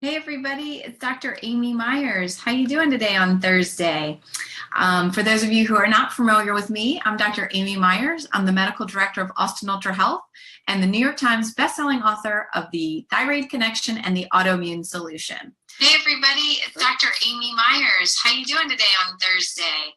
Hey everybody, it's Dr. Amy Myers. How you doing today on Thursday? For those of you who are not familiar with me, I'm Dr. Amy Myers. I'm the Medical Director of Austin Ultra Health and the New York Times bestselling author of The Thyroid Connection and the Autoimmune Solution. Hey everybody, it's Dr. Amy Myers. How you doing today on Thursday?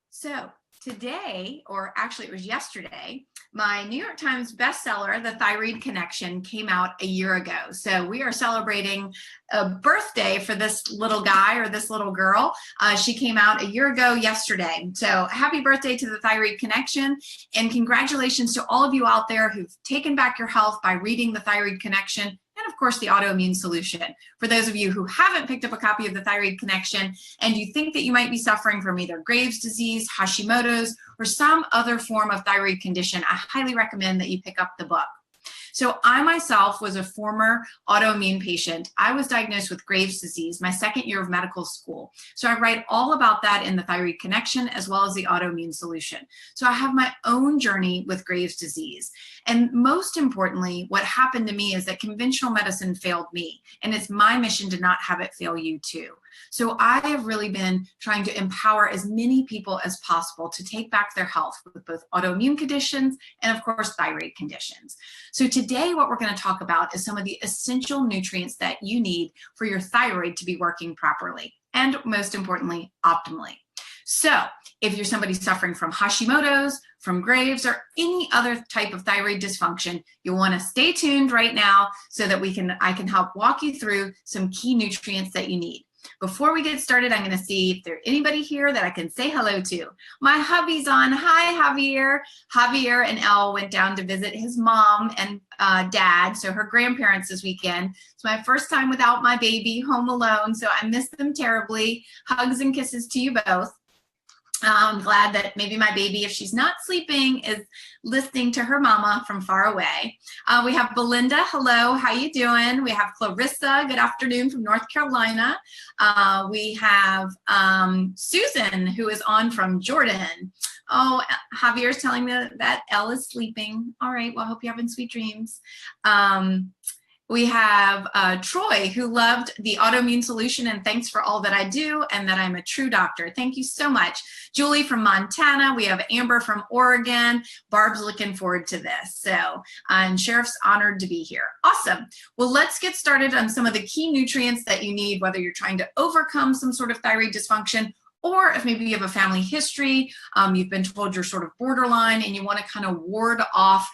So today, or actually it was yesterday, my New York Times bestseller, The Thyroid Connection, came out a year ago. So we are celebrating a birthday for this little guy or this little girl. She came out a year ago yesterday. So happy birthday to The Thyroid Connection, and congratulations to all of you out there who've taken back your health by reading The Thyroid Connection and of course the Autoimmune Solution. For those of you who haven't picked up a copy of The Thyroid Connection and you think that you might be suffering from either Graves' disease, Hashimoto's, or some other form of thyroid condition, I highly recommend that you pick up the book. So I myself was a former autoimmune patient. I was diagnosed with Graves' disease my second year of medical school. So I write all about that in The Thyroid Connection as well as the Autoimmune Solution. So I have my own journey with Graves' disease. And most importantly, what happened to me is that conventional medicine failed me, and it's my mission to not have it fail you too. So I have really been trying to empower as many people as possible to take back their health with both autoimmune conditions and of course thyroid conditions. So today what we're going to talk about is some of the essential nutrients that you need for your thyroid to be working properly and most importantly, optimally. So if you're somebody suffering from Hashimoto's, from Graves, or any other type of thyroid dysfunction, you'll want to stay tuned right now so that I can help walk you through some key nutrients that you need. Before we get started, I'm going to see if there's anybody here that I can say hello to. My hubby's on. Hi, Javier. Javier and Elle went down to visit his mom and dad, so her grandparents this weekend. It's my first time without my baby home alone, so I miss them terribly. Hugs and kisses to you both. I'm glad that maybe my baby, if she's not sleeping, is listening to her mama from far away. We have Belinda. Hello, how you doing? We have Clarissa. Good afternoon from North Carolina. We have Susan, who is on from Jordan. Oh, Javier's telling me that Elle is sleeping. All right, well, I hope you're having sweet dreams. We have Troy, who loved the Autoimmune Solution and thanks for all that I do and that I'm a true doctor. Thank you so much. Julie from Montana. We have Amber from Oregon. Barb's looking forward to this. So, and Sheriff's honored to be here. Awesome. Well, let's get started on some of the key nutrients that you need, whether you're trying to overcome some sort of thyroid dysfunction, or if maybe you have a family history, you've been told you're sort of borderline and you want to kind of ward off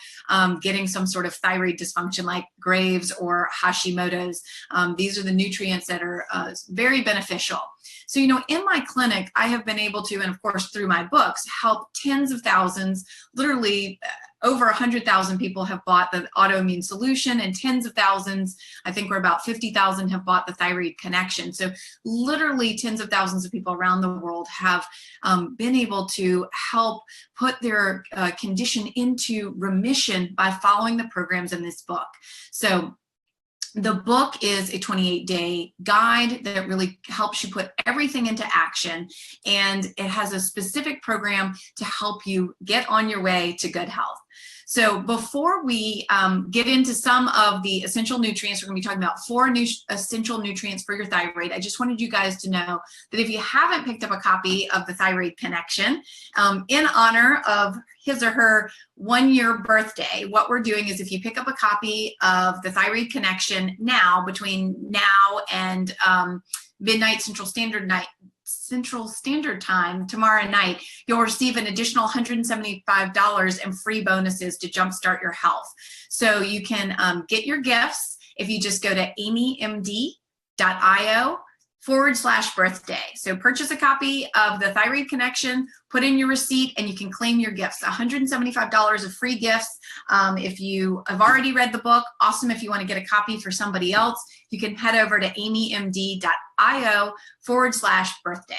getting some sort of thyroid dysfunction like Graves or Hashimoto's. These are the nutrients that are very beneficial. So, you know, in my clinic, I have been able to, and of course through my books, help tens of thousands, literally over 100,000 people have bought the Autoimmune Solution, and tens of thousands, I think we're about 50,000, have bought the Thyroid Connection. So literally tens of thousands of people around the world have been able to help put their condition into remission by following the programs in this book. So the book is a 28-day guide that really helps you put everything into action, and it has a specific program to help you get on your way to good health. So before we get into some of the essential nutrients, we're going to be talking about 4 essential nutrients for your thyroid. I just wanted you guys to know that if you haven't picked up a copy of the Thyroid Connection, in honor of his or her 1-year birthday, what we're doing is if you pick up a copy of the Thyroid Connection now, between now and midnight Central Standard Time tomorrow night, you'll receive an additional $175 in free bonuses to jumpstart your health. So you can get your gifts if you just go to amymd.io/birthday. So purchase a copy of the Thyroid Connection, put in your receipt, and you can claim your gifts. $175 of free gifts. If you have already read the book, awesome. If you want to get a copy for somebody else, you can head over to amymd.io/birthday.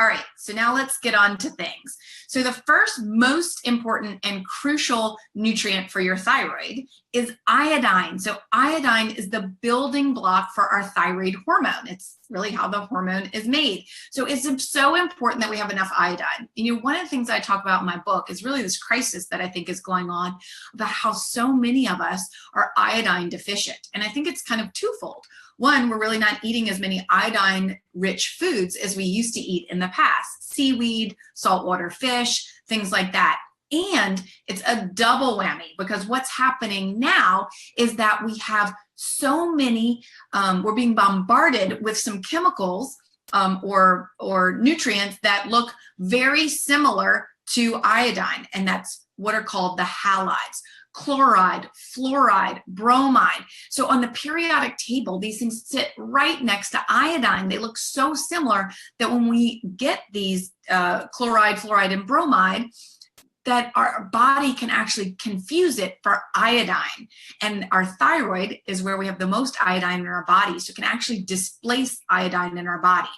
All right, so now let's get on to things. So the first most important and crucial nutrient for your thyroid is iodine. So iodine is the building block for our thyroid hormone. It's really how the hormone is made. So it's so important that we have enough iodine. You know, one of the things I talk about in my book is really this crisis that I think is going on about how so many of us are iodine deficient. And I think it's kind of twofold. One, we're really not eating as many iodine-rich foods as we used to eat in the past. Seaweed, saltwater fish, things like that. And it's a double whammy because what's happening now is that we have so many, we're being bombarded with some chemicals or nutrients that look very similar to iodine, and that's what are called the halides. Chloride, fluoride, bromide. So on the periodic table, these things sit right next to iodine. They look so similar that when we get these chloride, fluoride, and bromide, that our body can actually confuse it for iodine. And our thyroid is where we have the most iodine in our body, so it can actually displace iodine in our body.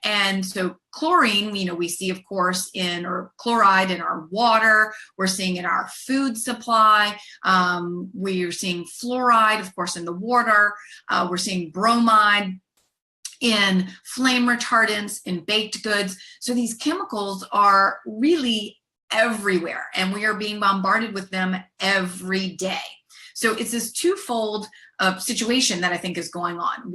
And so chlorine, you know, we see, of course, or chloride in our water. We're seeing in our food supply. We are seeing fluoride, of course, in the water. We're seeing bromide in flame retardants, in baked goods. So these chemicals are really everywhere, and we are being bombarded with them every day. So it's this twofold situation that I think is going on.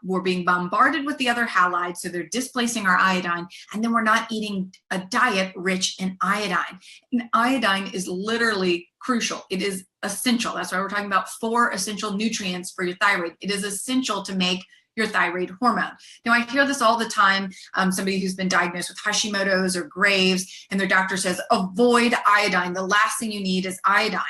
We're being bombarded with the other halides, so they're displacing our iodine, and then we're not eating a diet rich in iodine. And iodine is literally crucial. It is essential. That's why we're talking about 4 essential nutrients for your thyroid. It is essential to make your thyroid hormone. Now, I hear this all the time. Somebody who's been diagnosed with Hashimoto's or Graves, and their doctor says, avoid iodine. The last thing you need is iodine.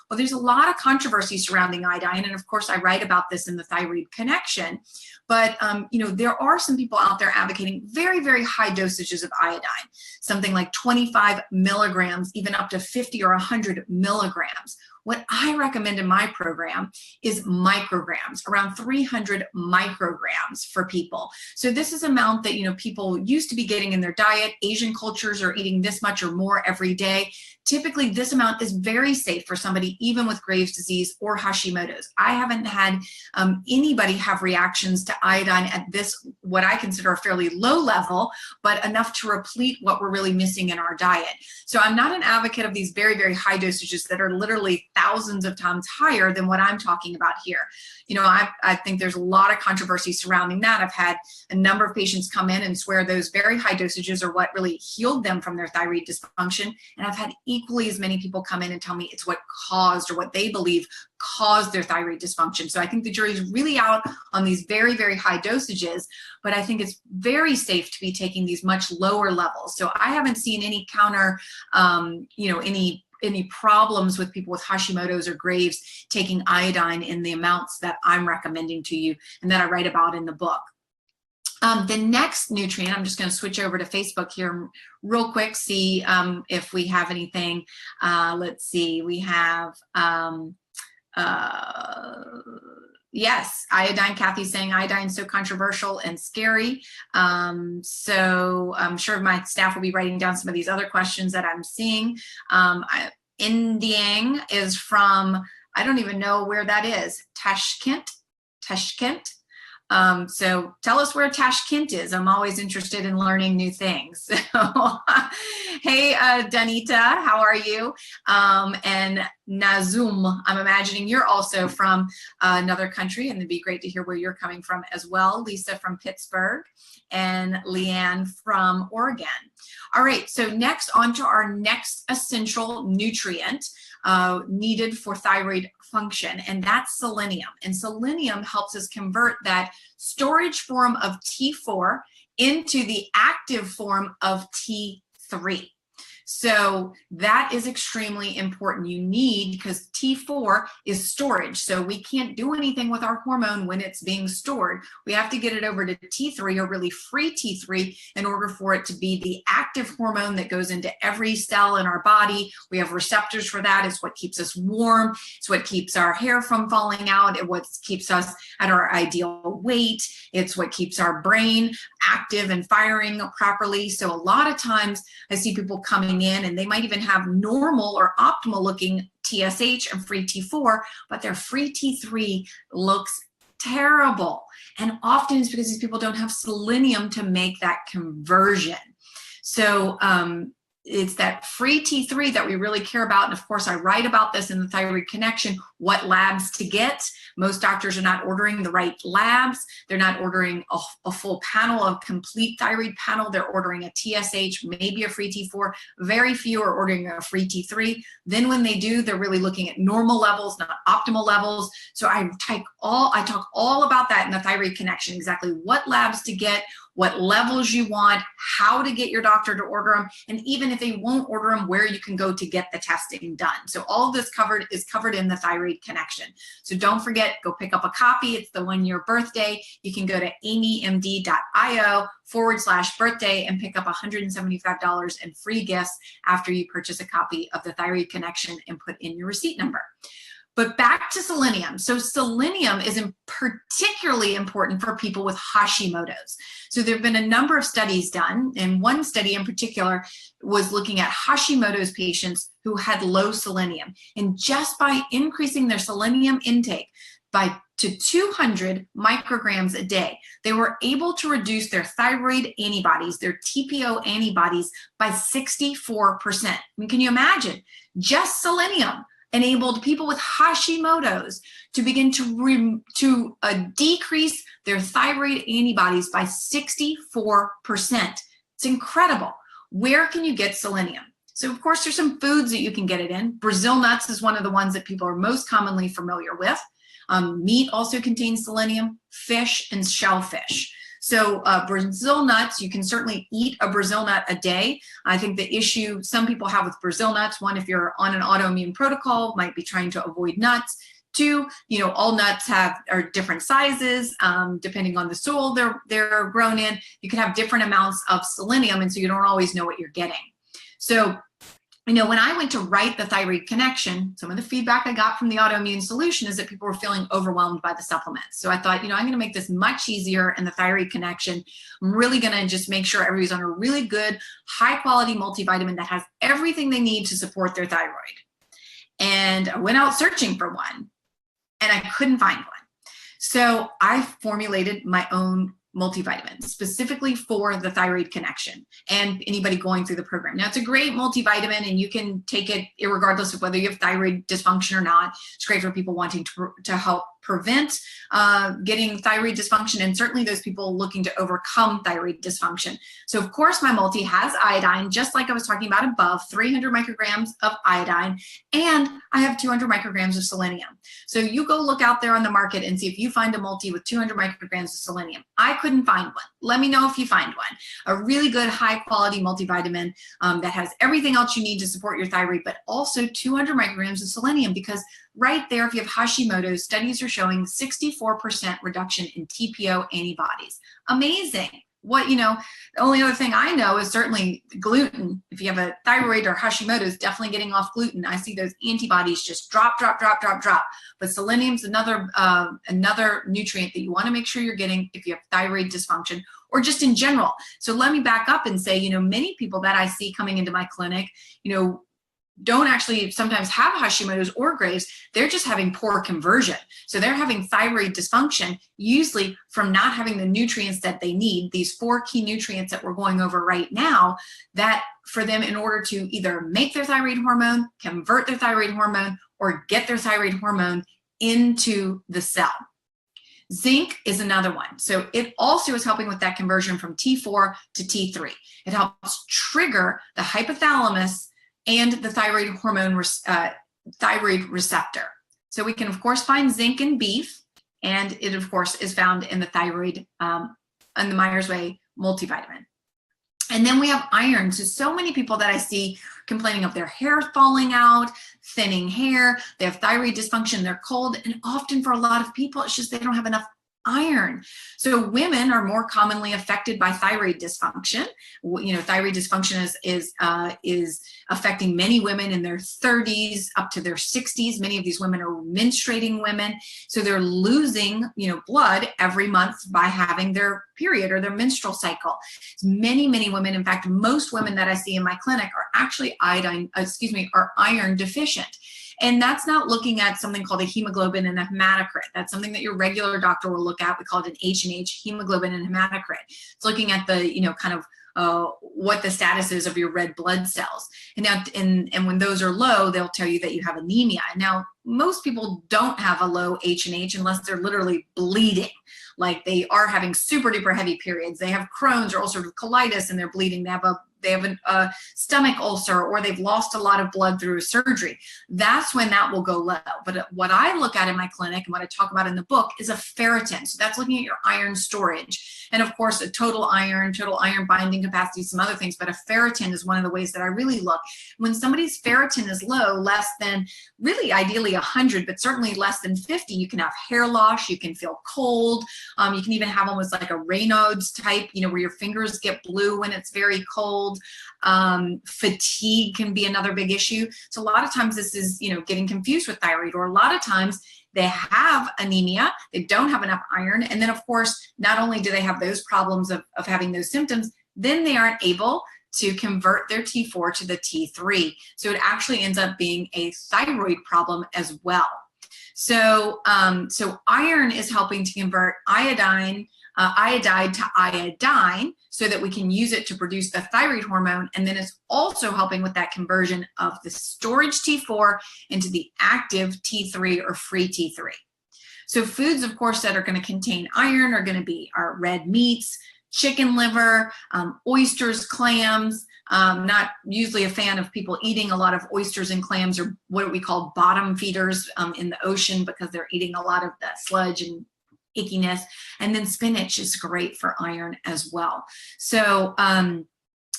Well, there's a lot of controversy surrounding iodine, and of course, I write about this in the Thyroid Connection. But you know, there are some people out there advocating very, very high dosages of iodine, something like 25 milligrams, even up to 50 or 100 milligrams. What I recommend in my program is micrograms, around 300 micrograms for people. So this is an amount that, you know, people used to be getting in their diet. Asian cultures are eating this much or more every day. Typically, this amount is very safe for somebody even with Graves' disease or Hashimoto's. I haven't had anybody have reactions to iodine at this, what I consider a fairly low level, but enough to replete what we're really missing in our diet. So I'm not an advocate of these very, very high dosages that are literally thousands of times higher than what I'm talking about here. You know, I think there's a lot of controversy surrounding that. I've had a number of patients come in and swear those very high dosages are what really healed them from their thyroid dysfunction. And I've had equally as many people come in and tell me it's what caused, or what they believe caused, their thyroid dysfunction. So I think the jury's really out on these very, very high dosages, but I think it's very safe to be taking these much lower levels. So I haven't seen any any problems with people with Hashimoto's or Graves taking iodine in the amounts that I'm recommending to you and that I write about in the book. The next nutrient, I'm just going to switch over to Facebook here real quick, see if we have anything. Let's see, we have, yes, iodine. Kathy's saying iodine's so controversial and scary. So I'm sure my staff will be writing down some of these other questions that I'm seeing. Indiang is from, I don't even know where that is, Tashkent. So tell us where Tashkent is. I'm always interested in learning new things. So, hey, Danita, how are you? And Nazum, I'm imagining you're also from another country, and it'd be great to hear where you're coming from as well. Lisa from Pittsburgh, and Leanne from Oregon. All right, so next, on to our next essential nutrient needed for thyroid function, and that's selenium. And selenium helps us convert that storage form of T4 into the active form of T3. So that is extremely important. You need, because T4 is storage. So we can't do anything with our hormone when it's being stored. We have to get it over to T3, or really free T3, in order for it to be the active hormone that goes into every cell in our body. We have receptors for that. It's what keeps us warm. It's what keeps our hair from falling out. It's what keeps us at our ideal weight. It's what keeps our brain active and firing properly. So a lot of times I see people coming in and they might even have normal or optimal looking TSH and free T4, but their free T3 looks terrible. And often it's because these people don't have selenium to make that conversion. So it's that free T3 that we really care about. And of course, I write about this in the Thyroid Connection, what labs to get. Most doctors are not ordering the right labs. They're not ordering a full panel, a complete thyroid panel. They're ordering a TSH, maybe a free T4. Very few are ordering a free T3. Then when they do, they're really looking at normal levels, not optimal levels. So I talk all about that in the Thyroid Connection, exactly what labs to get, what levels you want, how to get your doctor to order them, and even if they won't order them, where you can go to get the testing done. So all of this is covered in the Thyroid Connection. So don't forget, go pick up a copy. It's the 1 year birthday. You can go to amymd.io/birthday and pick up $175 in free gifts after you purchase a copy of the Thyroid Connection and put in your receipt number. But back to selenium. So selenium is particularly important for people with Hashimoto's. So there have been a number of studies done, and one study in particular was looking at Hashimoto's patients who had low selenium. And just by increasing their selenium intake to 200 micrograms a day, they were able to reduce their thyroid antibodies, their TPO antibodies, by 64%. I mean, can you imagine? Just selenium enabled people with Hashimoto's to begin to decrease their thyroid antibodies by 64%. It's incredible. Where can you get selenium? So of course, there's some foods that you can get it in. Brazil nuts is one of the ones that people are most commonly familiar with. Meat also contains selenium, fish, and shellfish. So Brazil nuts, you can certainly eat a Brazil nut a day. I think the issue some people have with Brazil nuts, one, if you're on an autoimmune protocol, might be trying to avoid nuts. Two, all nuts are different sizes, depending on the soil they're grown in. You can have different amounts of selenium, and so you don't always know what you're getting. So when I went to write the Thyroid Connection, some of the feedback I got from the autoimmune solution is that people were feeling overwhelmed by the supplements. So I thought, I'm going to make this much easier in the Thyroid Connection. I'm really going to just make sure everybody's on a really good, high quality multivitamin that has everything they need to support their thyroid. And I went out searching for one, and I couldn't find one. So I formulated my own multivitamin specifically for the Thyroid Connection and anybody going through the program. Now, it's a great multivitamin, and you can take it regardless of whether you have thyroid dysfunction or not. It's great for people wanting to help prevent getting thyroid dysfunction, and certainly those people looking to overcome thyroid dysfunction. So of course, my multi has iodine, just like I was talking about above, 300 micrograms of iodine, and I have 200 micrograms of selenium. So you go look out there on the market and see if you find a multi with 200 micrograms of selenium. I couldn't find one. Let me know if you find one. A really good high quality multivitamin that has everything else you need to support your thyroid, but also 200 micrograms of selenium, because right there, if you have Hashimoto's, studies are showing 64% reduction in TPO antibodies. Amazing. The only other thing I know is certainly gluten. If you have a thyroid or Hashimoto's, definitely getting off gluten. I see those antibodies just drop. But selenium's another nutrient that you want to make sure you're getting if you have thyroid dysfunction or just in general. So let me back up and say, many people that I see coming into my clinic, don't actually sometimes have Hashimoto's or Graves'. They're just having poor conversion. So they're having thyroid dysfunction, usually from not having the nutrients that they need, these 4 key nutrients that we're going over right now, that for them, in order to either make their thyroid hormone, convert their thyroid hormone, or get their thyroid hormone into the cell. Zinc is another one. So it also is helping with that conversion from T4 to T3. It helps trigger the hypothalamus and the thyroid hormone thyroid receptor. So we can of course find zinc in beef, and it of course is found in the thyroid and the Myers Way multivitamin. And then we have iron. So many people that I see complaining of their hair falling out, thinning hair, they have thyroid dysfunction, they're cold, and often for a lot of people, it's just they don't have enough iron. So women are more commonly affected by thyroid dysfunction. Thyroid dysfunction is affecting many women in their 30s up to their 60s. Many of these women are menstruating women, so they're losing, blood every month by having their period or their menstrual cycle. Many women, in fact, most women that I see in my clinic are actually iron deficient. And that's not looking at something called a hemoglobin and a hematocrit. That's something that your regular doctor will look at. We call it an H&H, hemoglobin and hematocrit. It's looking at the, what the status is of your red blood cells. And now, and when those are low, they'll tell you that you have anemia. Now, most people don't have a low H&H unless they're literally bleeding. Like they are having super duper heavy periods. They have Crohn's or ulcerative colitis and they're bleeding. They have a stomach ulcer, or they've lost a lot of blood through a surgery. That's when that will go low. But what I look at in my clinic and what I talk about in the book is a ferritin. So that's looking at your iron storage. And of course, a total iron binding capacity, some other things, but a ferritin is one of the ways that I really look. When somebody's ferritin is low, less than, really ideally 100, but certainly less than 50, you can have hair loss, you can feel cold, you can even have almost like a Raynaud's type, where your fingers get blue when it's very cold. Fatigue can be another big issue. So a lot of times this is, getting confused with thyroid, or a lot of times they have anemia, they don't have enough iron. And then of course, not only do they have those problems of having those symptoms, then they aren't able to convert their T4 to the T3. So it actually ends up being a thyroid problem as well. So, iron is helping to convert iodide to iodine so that we can use it to produce the thyroid hormone. And then it's also helping with that conversion of the storage T4 into the active T3 or free T3. So foods, of course, that are going to contain iron are going to be our red meats, chicken liver, oysters, clams. Not usually a fan of people eating a lot of oysters and clams, or what we call bottom feeders in the ocean, because they're eating a lot of that sludge and ickiness. And then spinach is great for iron as well. So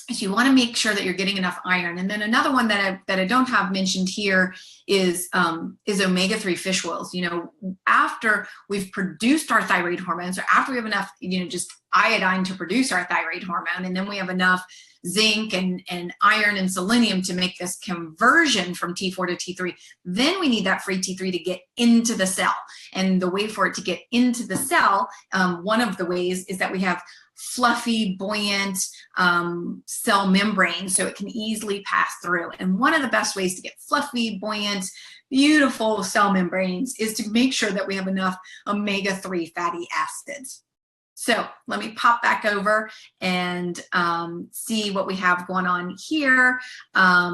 you want to make sure that you're getting enough iron. And then another one that I don't have mentioned here is omega-3 fish oils. After we've produced our thyroid hormones, or after we have enough, just iodine to produce our thyroid hormone, and then we have enough zinc and iron and selenium to make this conversion from T4 to T3, then we need that free T3 to get into the cell. And the way for it to get into the cell, one of the ways is that we have fluffy, buoyant cell membrane, so it can easily pass through. And one of the best ways to get fluffy, buoyant, beautiful cell membranes is to make sure that we have enough omega-3 fatty acids. So let me pop back over and see what we have going on here. Are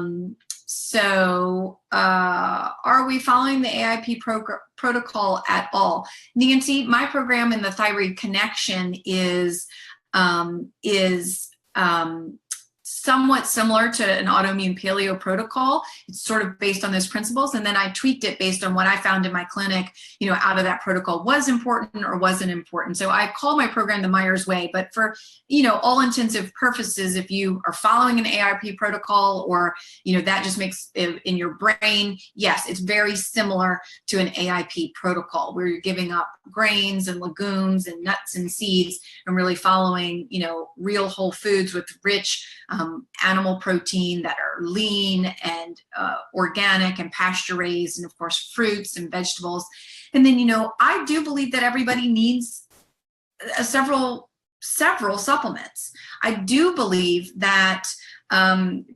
we following the AIP protocol at all? Nancy, my program in the Thyroid Connection is somewhat similar to an autoimmune paleo protocol. It's sort of based on those principles. And then I tweaked it based on what I found in my clinic, out of that protocol was important or wasn't important. So I call my program the Myers Way, but for, all intensive purposes, if you are following an AIP protocol, or, that just makes in your brain, yes, it's very similar to an AIP protocol where you're giving up grains and legumes and nuts and seeds and really following, real whole foods with rich animal protein that are lean and organic and pasture raised, and of course fruits and vegetables. And then I do believe that everybody needs several supplements. I do believe that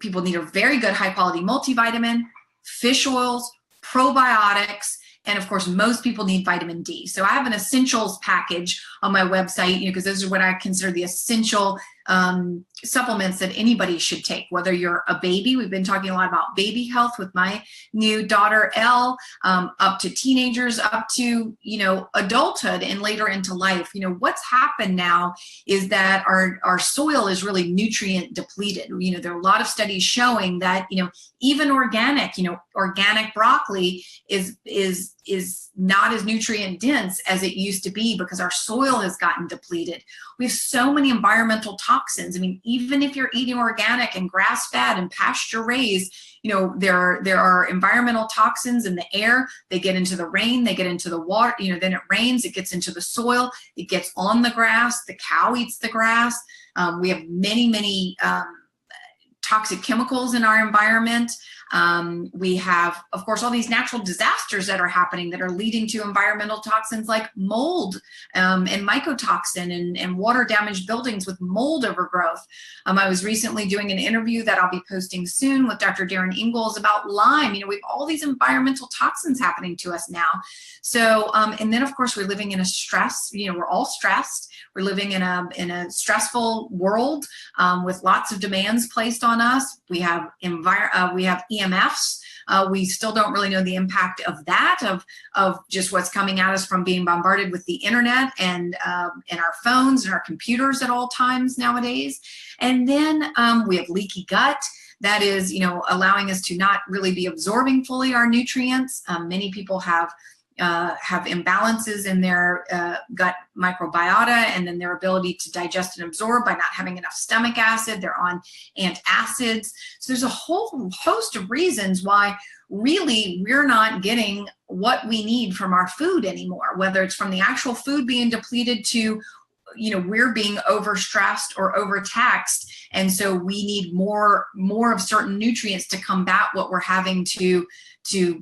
people need a very good high quality multivitamin, fish oils, probiotics, and of course, most people need vitamin D. So I have an essentials package on my website, because those are what I consider the essential supplements that anybody should take, whether you're a baby. We've been talking a lot about baby health with my new daughter, Elle, up to teenagers, up to, adulthood and later into life. What's happened now is that our soil is really nutrient depleted. There are a lot of studies showing that, even organic broccoli is is not as nutrient dense as it used to be because our soil has gotten depleted. We have so many environmental toxins. I mean, even if you're eating organic and grass-fed and pasture-raised, there are environmental toxins in the air. They get into the rain, they get into the water, then it rains, it gets into the soil, it gets on the grass, the cow eats the grass. We have many toxic chemicals in our environment. We have, of course, all these natural disasters that are happening that are leading to environmental toxins like mold and mycotoxin and water damaged buildings with mold overgrowth. I was recently doing an interview that I'll be posting soon with Dr. Darren Ingalls about Lyme. We have all these environmental toxins happening to us now. So, and then of course we're living in a stress, we're all stressed. We're living in a stressful world with lots of demands placed on us. We have EMFs. We still don't really know the impact of that, of just what's coming at us from being bombarded with the internet and our phones and our computers at all times nowadays. And then we have leaky gut. That is, allowing us to not really be absorbing fully our nutrients. Many people have imbalances in their gut microbiota and then their ability to digest and absorb by not having enough stomach acid. They're on antacids. So there's a whole host of reasons why really we're not getting what we need from our food anymore, whether it's from the actual food being depleted to we're being overstressed or overtaxed. And so we need more of certain nutrients to combat what we're having to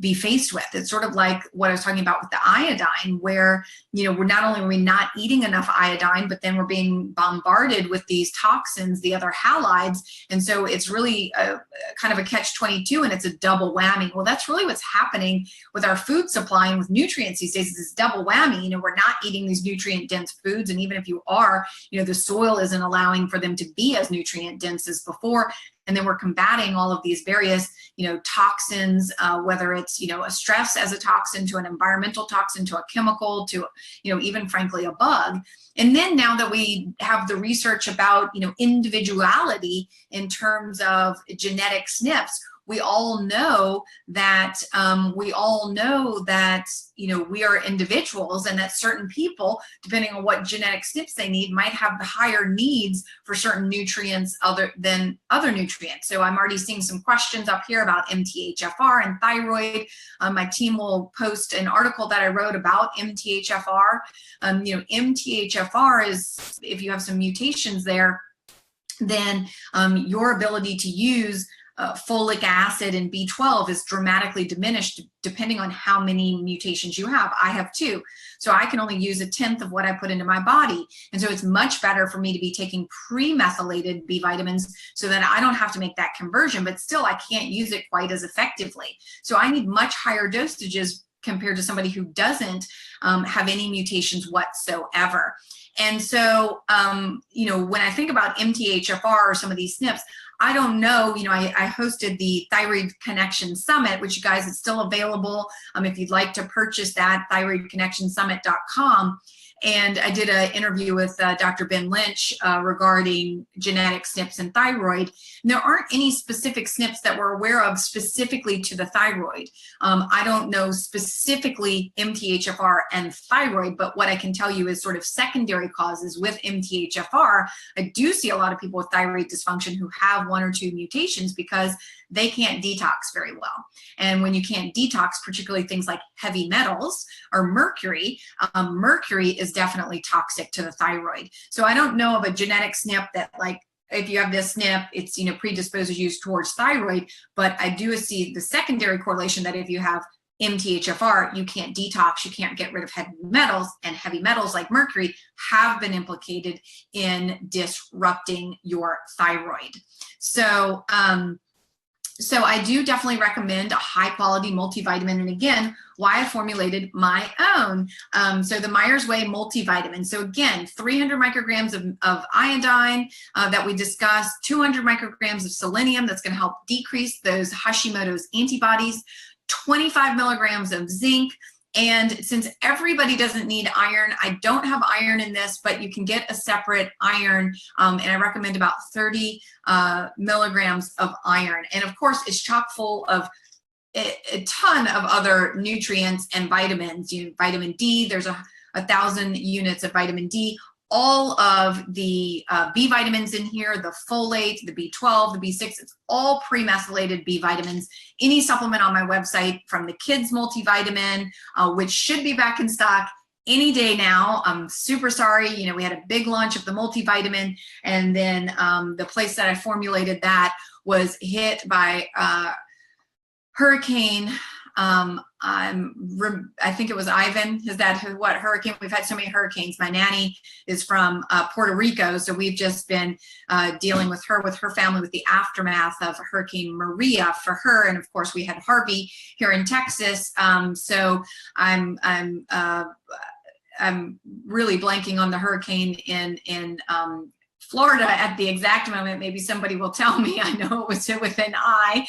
be faced with. It's sort of like what I was talking about with the iodine, where, we're not only are we not eating enough iodine, but then we're being bombarded with these toxins, the other halides. And so it's really a kind of a catch-22 and it's a double whammy. Well, that's really what's happening with our food supply and with nutrients these days. Is this double whammy. We're not eating these nutrient dense foods. And even if you are, the soil isn't allowing for them to be as nutrient dense as before. And then we're combating all of these various, toxins, whether it's, a stress as a toxin to an environmental toxin to a chemical to, even frankly, a bug. And then now that we have the research about, individuality in terms of genetic SNPs, we all know that we are individuals, and that certain people, depending on what genetic SNPs they need, might have the higher needs for certain nutrients other than other nutrients. So I'm already seeing some questions up here about MTHFR and thyroid. My team will post an article that I wrote about MTHFR. MTHFR is, if you have some mutations there, then your ability to use folic acid and B12 is dramatically diminished depending on how many mutations you have. I have 2, so I can only use 1/10 of what I put into my body. And so it's much better for me to be taking pre-methylated B vitamins so that I don't have to make that conversion, but still I can't use it quite as effectively. So I need much higher dosages compared to somebody who doesn't have any mutations whatsoever. And so, when I think about MTHFR or some of these SNPs, I don't know, I hosted the Thyroid Connection Summit, which you guys, it's still available. If you'd like to purchase that, thyroidconnectionsummit.com. And I did an interview with Dr. Ben Lynch regarding genetic SNPs and thyroid. And there aren't any specific SNPs that we're aware of specifically to the thyroid. I don't know specifically MTHFR and thyroid, but what I can tell you is sort of secondary causes with MTHFR. I do see a lot of people with thyroid dysfunction who have 1 or 2 mutations because they can't detox very well. And when you can't detox, particularly things like heavy metals or mercury, mercury is definitely toxic to the thyroid. So I don't know of a genetic SNP that, like, if you have this SNP, it's, predisposes you towards thyroid, but I do see the secondary correlation that if you have MTHFR, you can't detox, you can't get rid of heavy metals, and heavy metals like mercury have been implicated in disrupting your thyroid. So I do definitely recommend a high quality multivitamin. And again, why I formulated my own. So the Myers Way multivitamin. So again, 300 micrograms of iodine that we discussed, 200 micrograms of selenium that's going to help decrease those Hashimoto's antibodies, 25 milligrams of zinc. And since everybody doesn't need iron, I don't have iron in this, but you can get a separate iron, and I recommend about 30 milligrams of iron. And of course, it's chock full of a ton of other nutrients and vitamins. Vitamin D, there's 1,000 units of vitamin D. All of the B vitamins in here, the folate, the B12, the B6, it's all pre-methylated B vitamins. Any supplement on my website, from the kids multivitamin, which should be back in stock any day now. I'm super sorry. We had a big launch of the multivitamin, and then the place that I formulated that was hit by hurricane. I think it was Ivan. Is that what hurricane? We've had so many hurricanes. My nanny is from Puerto Rico, so we've just been dealing with her family with the aftermath of Hurricane Maria for her, and of course we had Harvey here in Texas. So I'm really blanking on the hurricane in Florida at the exact moment. Maybe somebody will tell me. I know it was with an I.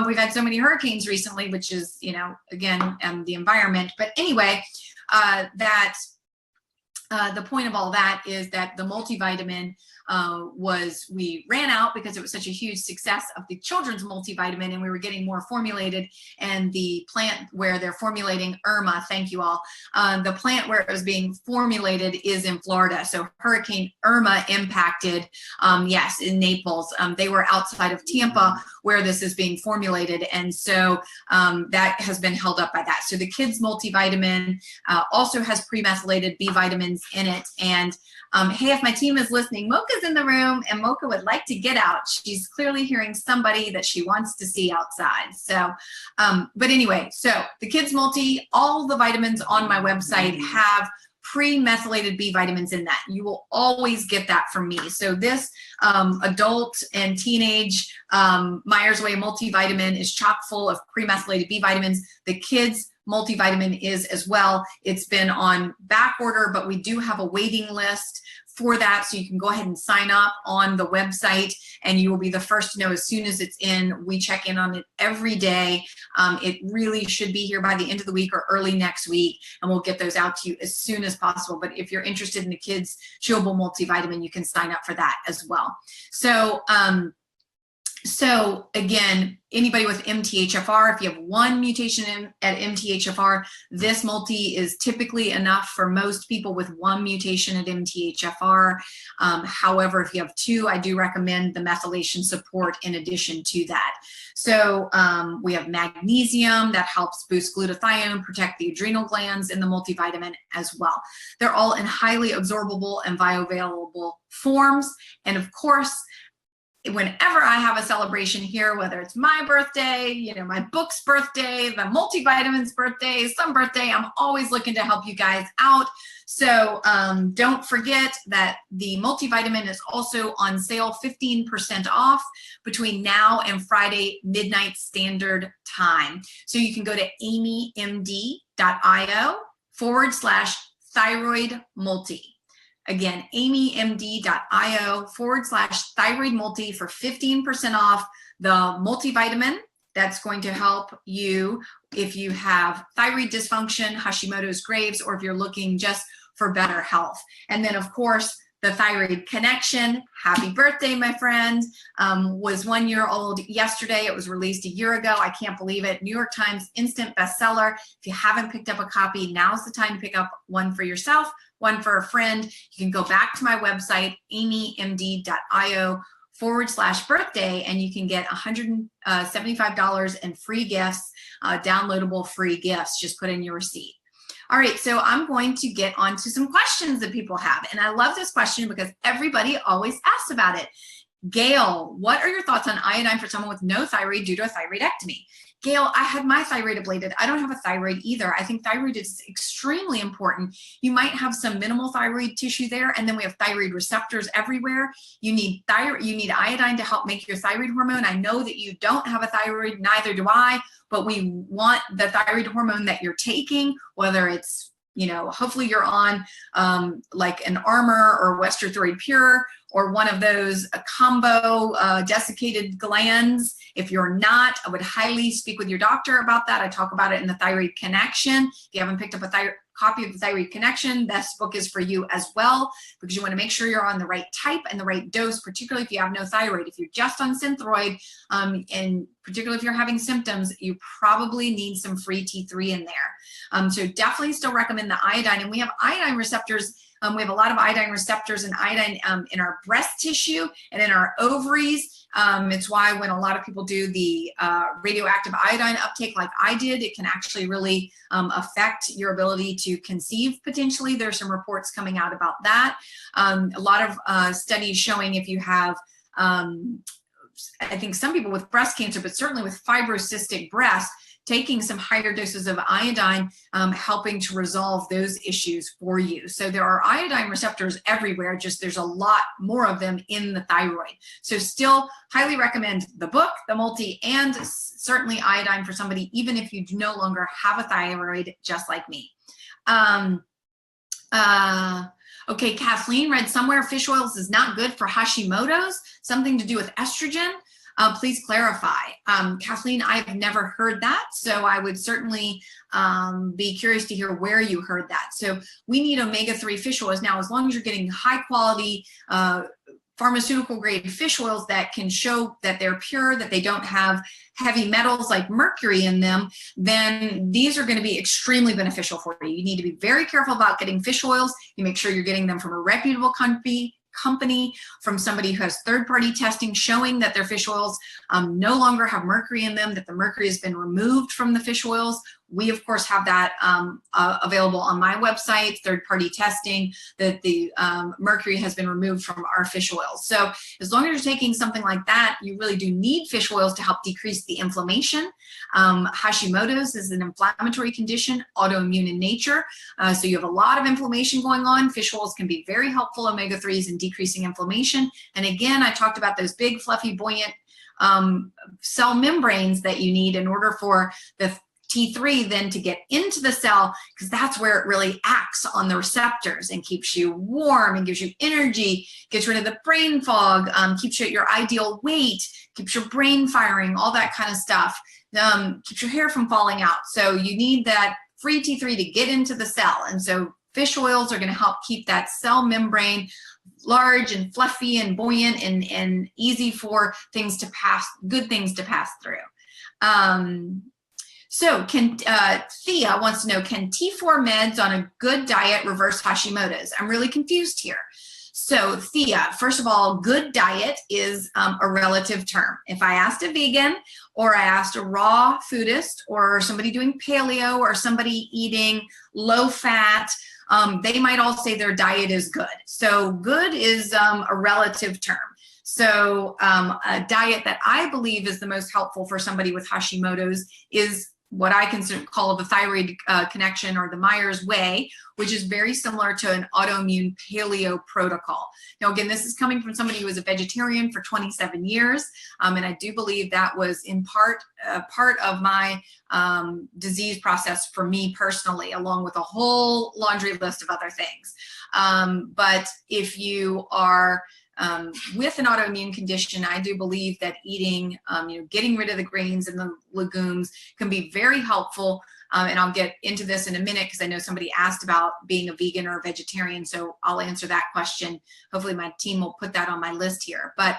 We've had so many hurricanes recently, which is, again, the environment. But anyway, the point of all that is that the multivitamin we ran out because it was such a huge success of the children's multivitamin, and we were getting more formulated, and the plant where they're formulating Irma, thank you all, the plant where it was being formulated is in Florida. So Hurricane Irma impacted, yes, in Naples. They were outside of Tampa where this is being formulated, and so that has been held up by that. So the kids multivitamin also has pre-methylated B vitamins in it. And hey, if my team is listening, Mocha's in the room, and Mocha would like to get out. She's clearly hearing somebody that she wants to see outside. So, but anyway, so the kids multi, all the vitamins on my website have pre-methylated B vitamins in that. You will always get that from me. So this adult and teenage Myers Way multivitamin is chock full of pre-methylated B vitamins. The kids multivitamin is as well. It's been on back order, but we do have a waiting list for that. So you can go ahead and sign up on the website, and you will be the first to know as soon as it's in. We check in on it every day. It really should be here by the end of the week or early next week, and we'll get those out to you as soon as possible. But if you're interested in the kids chewable multivitamin, you can sign up for that as well. So again, anybody with MTHFR, if you have one mutation at MTHFR, this multi is typically enough for most people with one mutation at MTHFR. However, if you have two, I do recommend the methylation support in addition to that. So we have magnesium that helps boost glutathione, protect the adrenal glands in the multivitamin as well. They're all in highly absorbable and bioavailable forms. And of course, whenever I have a celebration here, whether it's my birthday, my book's birthday, the multivitamin's birthday, some birthday, I'm always looking to help you guys out. So don't forget that the multivitamin is also on sale, 15% off between now and Friday midnight standard time. So you can go to amymd.io/thyroid multi. Again, amymd.io/thyroid multi for 15% off the multivitamin. That's going to help you if you have thyroid dysfunction, Hashimoto's, Graves', or if you're looking just for better health. And then, of course, the Thyroid Connection, happy birthday, my friend, was 1 year old yesterday. It was released a year ago. I can't believe it. New York Times instant bestseller. If you haven't picked up a copy, now's the time to pick up one for yourself, one for a friend. You can go back to my website, amymd.io/birthday, and you can get $175 in free gifts, downloadable free gifts. Just put in your receipt. All right, so I'm going to get on to some questions that people have. And I love this question because everybody always asks about it. Gail, what are your thoughts on iodine for someone with no thyroid due to a thyroidectomy? Gail, I had my thyroid ablated. I don't have a thyroid either. I think thyroid is extremely important. You might have some minimal thyroid tissue there, and then we have thyroid receptors everywhere. You need iodine to help make your thyroid hormone. I know that you don't have a thyroid, neither do I, but we want the thyroid hormone that you're taking, whether it's, hopefully you're on like an Armour or Western Thyroid Pure, or one of those combo desiccated glands, If you're not, I would highly speak with your doctor about that. I talk about it in the Thyroid Connection. If you haven't picked up a copy of the Thyroid Connection, this book is for you as well, because you want to make sure you're on the right type and the right dose, particularly if you have no thyroid. If you're just on Synthroid, and particularly if you're having symptoms, you probably need some free T3 in there. So definitely still recommend the iodine. And we have iodine receptors. We have a lot of iodine receptors and iodine in our breast tissue and in our ovaries. It's why when a lot of people do the radioactive iodine uptake like I did, it can actually really affect your ability to conceive potentially. There's some reports coming out about that. A lot of studies showing if you have, I think some people with breast cancer, but certainly with fibrocystic breast, taking some higher doses of iodine, helping to resolve those issues for you. So there are iodine receptors everywhere, just there's a lot more of them in the thyroid. So still highly recommend the book, the multi, and certainly iodine for somebody, even if you no longer have a thyroid, just like me. Okay, Kathleen read somewhere fish oils is not good for Hashimoto's, something to do with estrogen. Please clarify. Kathleen, I've never heard that, so I would certainly be curious to hear where you heard that. So we need omega-3 fish oils. Now, as long as you're getting high quality pharmaceutical grade fish oils that can show that they're pure, that they don't have heavy metals like mercury in them, then these are going to be extremely beneficial for you. You need to be very careful about getting fish oils. You make sure you're getting them from a reputable company, from somebody who has third-party testing showing that their fish oils no longer have mercury in them, that the mercury has been removed from the fish oils. We, of course, have that available on my website, third-party testing, that the mercury has been removed from our fish oils. So as long as you're taking something like that, you really do need fish oils to help decrease the inflammation. Hashimoto's is an inflammatory condition, autoimmune in nature. So you have a lot of inflammation going on. Fish oils can be very helpful, omega-3s, in decreasing inflammation. And again, I talked about those big, fluffy, buoyant cell membranes that you need in order for the T3 then to get into the cell, because that's where it really acts on the receptors and keeps you warm and gives you energy, gets rid of the brain fog, keeps you at your ideal weight, keeps your brain firing, all that kind of stuff, keeps your hair from falling out. So you need that free T3 to get into the cell. And so fish oils are going to help keep that cell membrane large and fluffy and buoyant and easy for things to pass, good things to pass through. So Thea wants to know, can T4 meds on a good diet reverse Hashimoto's? I'm really confused here. So Thea, first of all, good diet is a relative term. If I asked a vegan, or I asked a raw foodist, or somebody doing paleo, or somebody eating low fat, they might all say their diet is good. So good is a relative term. So a diet that I believe is the most helpful for somebody with Hashimoto's is what I can call the Thyroid Connection, or the Myers Way, which is very similar to an autoimmune paleo protocol. Now, again, this is coming from somebody who was a vegetarian for 27 years, and I do believe that was in part of my disease process for me personally, along with a whole laundry list of other things. But if you are with an autoimmune condition, I do believe that eating, getting rid of the grains and the legumes can be very helpful. And I'll get into this in a minute because I know somebody asked about being a vegan or a vegetarian, so I'll answer that question. Hopefully my team will put that on my list here. But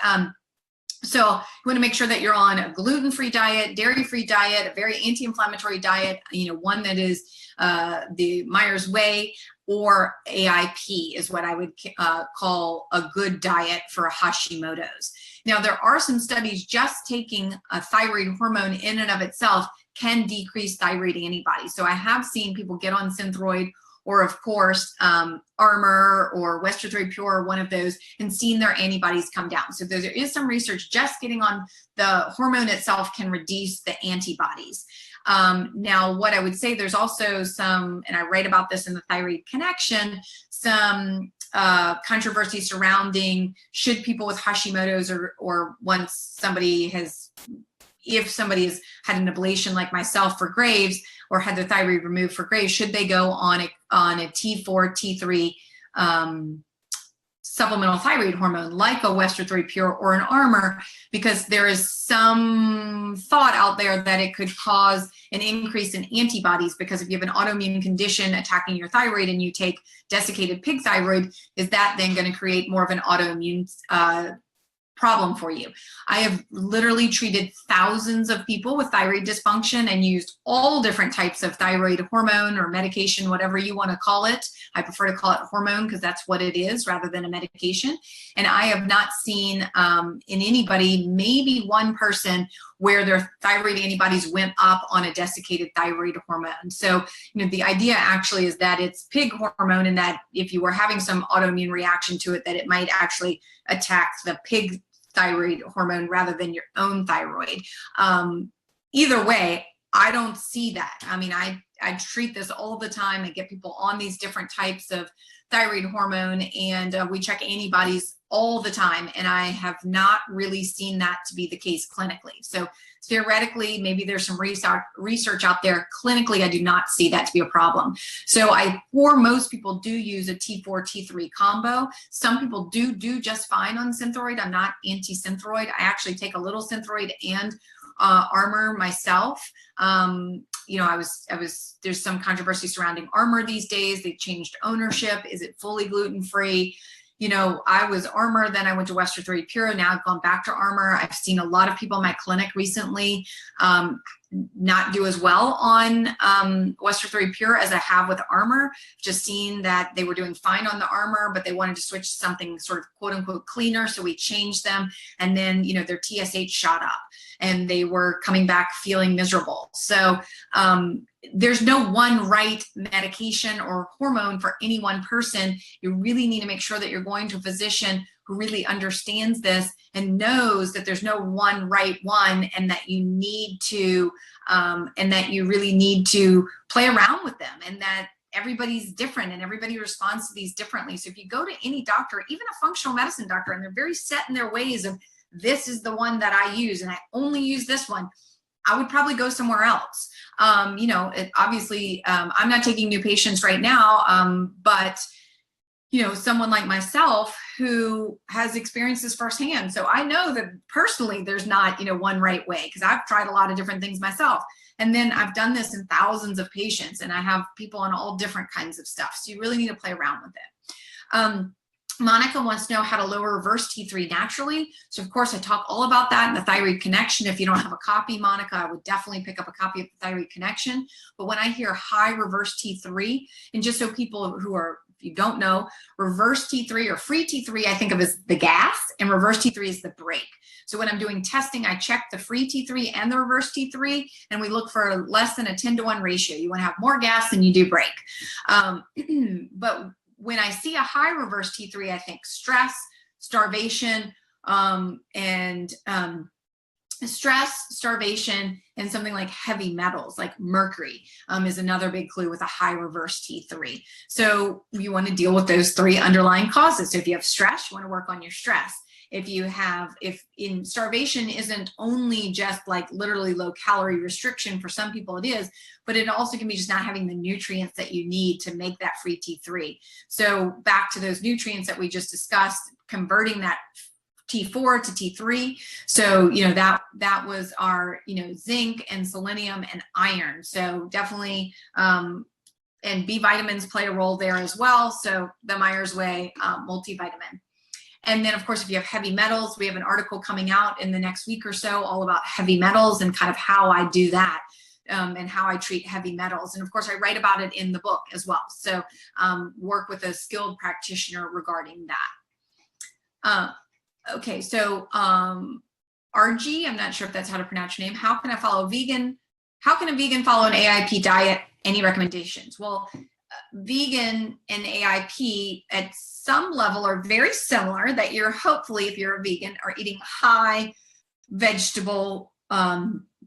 so you want to make sure that you're on a gluten-free diet, dairy-free diet, a very anti-inflammatory diet, one that is the Myers Way, or AIP is what I would call a good diet for Hashimoto's. Now, there are some studies just taking a thyroid hormone in and of itself can decrease thyroid antibodies. So I have seen people get on Synthroid, or of course, Armor or Western Thyroid Pure, one of those, and seen their antibodies come down. So there is some research just getting on the hormone itself can reduce the antibodies. Now, what I would say, there's also some, and I write about this in the Thyroid Connection, some controversy surrounding should people with Hashimoto's or once somebody has, if somebody has had an ablation like myself for Graves, or had their thyroid removed for Graves, should they go on a T4, T3 supplemental thyroid hormone like a Western Thyroid Pure or an Armor, because there is some thought out there that it could cause an increase in antibodies, because if you have an autoimmune condition attacking your thyroid and you take desiccated pig thyroid, is that then going to create more of an autoimmune problem for you? I have literally treated thousands of people with thyroid dysfunction and used all different types of thyroid hormone or medication, whatever you want to call it. I prefer to call it hormone because that's what it is rather than a medication. And I have not seen in anybody, maybe one person, where their thyroid antibodies went up on a desiccated thyroid hormone. So, the idea actually is that it's pig hormone, and that if you were having some autoimmune reaction to it, that it might actually attack the pig thyroid hormone rather than your own thyroid. Either way, I don't see that. I mean, I treat this all the time. I get people on these different types of thyroid hormone, and we check antibodies all the time, and I have not really seen that to be the case clinically. So theoretically, maybe there's some research out there. Clinically, I do not see that to be a problem. So for most people, do use a T4, T3 combo. Some people do just fine on Synthroid. I'm not anti-Synthroid. I actually take a little Synthroid and Armor myself. There's some controversy surrounding Armor these days. They changed ownership. Is it fully gluten-free? I was Armor, then I went to Western Thyroid Pure. Now I've gone back to Armor. I've seen a lot of people in my clinic recently not do as well on Western Thyroid Pure as I have with Armor. Just seen that they were doing fine on the Armor, but they wanted to switch to something sort of quote unquote cleaner. So we changed them, and then, their TSH shot up and they were coming back feeling miserable. So there's no one right medication or hormone for any one person. You really need to make sure that you're going to a physician who really understands this and knows that there's no one right one, and that you need to, and that you really need to play around with them, and that everybody's different and everybody responds to these differently. So if you go to any doctor, even a functional medicine doctor, and they're very set in their ways of, this is the one that I use and I only use this one, I would probably go somewhere else. Obviously, I'm not taking new patients right now, but someone like myself who has experienced this firsthand. So I know that personally, there's not, one right way, because I've tried a lot of different things myself. And then I've done this in thousands of patients, and I have people on all different kinds of stuff. So you really need to play around with it. Monica wants to know how to lower reverse T3 naturally. So of course I talk all about that in the Thyroid Connection. If you don't have a copy, Monica, I would definitely pick up a copy of the Thyroid Connection. But when I hear high reverse T3, and just so people who are, if you don't know, reverse T3 or free T3, I think of as the gas, and reverse T3 is the brake. So when I'm doing testing, I check the free T3 and the reverse T3, and we look for less than a 10-to-1 ratio. You want to have more gas than you do brake. But when I see a high reverse T3, I think stress, starvation, stress, starvation, and something like heavy metals, like mercury, is another big clue with a high reverse T3. So you want to deal with those three underlying causes. So if you have stress, you want to work on your stress. If in starvation isn't only just like literally low calorie restriction, for some people it is, but it also can be just not having the nutrients that you need to make that free T3. So back to those nutrients that we just discussed, converting that T4 to T3. So, that was our, zinc and selenium and iron. So definitely, and B vitamins play a role there as well. So the Myers Way multivitamin. And then, of course, if you have heavy metals, we have an article coming out in the next week or so all about heavy metals and kind of how I do that, and how I treat heavy metals. And of course, I write about it in the book as well. So work with a skilled practitioner regarding that. Okay, so RG, I'm not sure if that's how to pronounce your name. How can a vegan follow an AIP diet? Any recommendations? Well, vegan and AIP at some level are very similar, that you're hopefully, if you're a vegan, are eating high vegetable,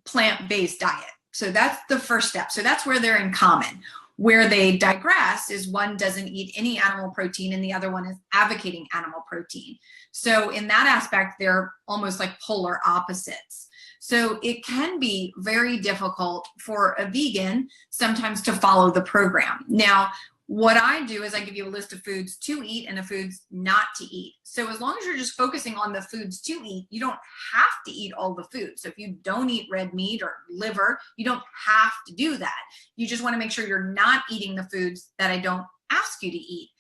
plant-based diet. So that's the first step. So that's where they're in common. Where they digress is one doesn't eat any animal protein and the other one is advocating animal protein. So in that aspect, they're almost like polar opposites. So it can be very difficult for a vegan sometimes to follow the program. Now, What I do is I give you a list of foods to eat and the foods not to eat. So as long as you're just focusing on the foods to eat, you don't have to eat all the foods. So if you don't eat red meat or liver, you don't have to do that. You just want to make sure you're not eating the foods that I don't ask you to eat.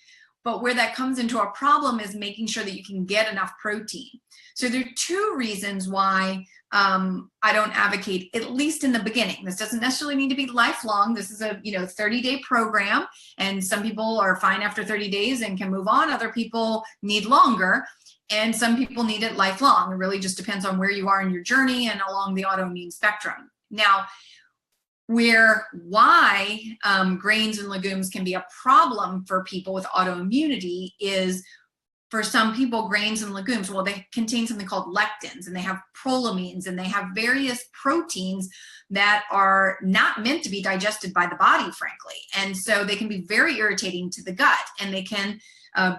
But where that comes into a problem is making sure that you can get enough protein. So there are two reasons why I don't advocate, at least in the beginning. This doesn't necessarily need to be lifelong. This is a 30-day program, and some people are fine after 30 days and can move on. Other people need longer, and some people need it lifelong. It really just depends on where you are in your journey and along the autoimmune spectrum. Now, why grains and legumes can be a problem for people with autoimmunity is, for some people, grains and legumes, well, they contain something called lectins, and they have prolamines, and they have various proteins that are not meant to be digested by the body, frankly. And so they can be very irritating to the gut, and they can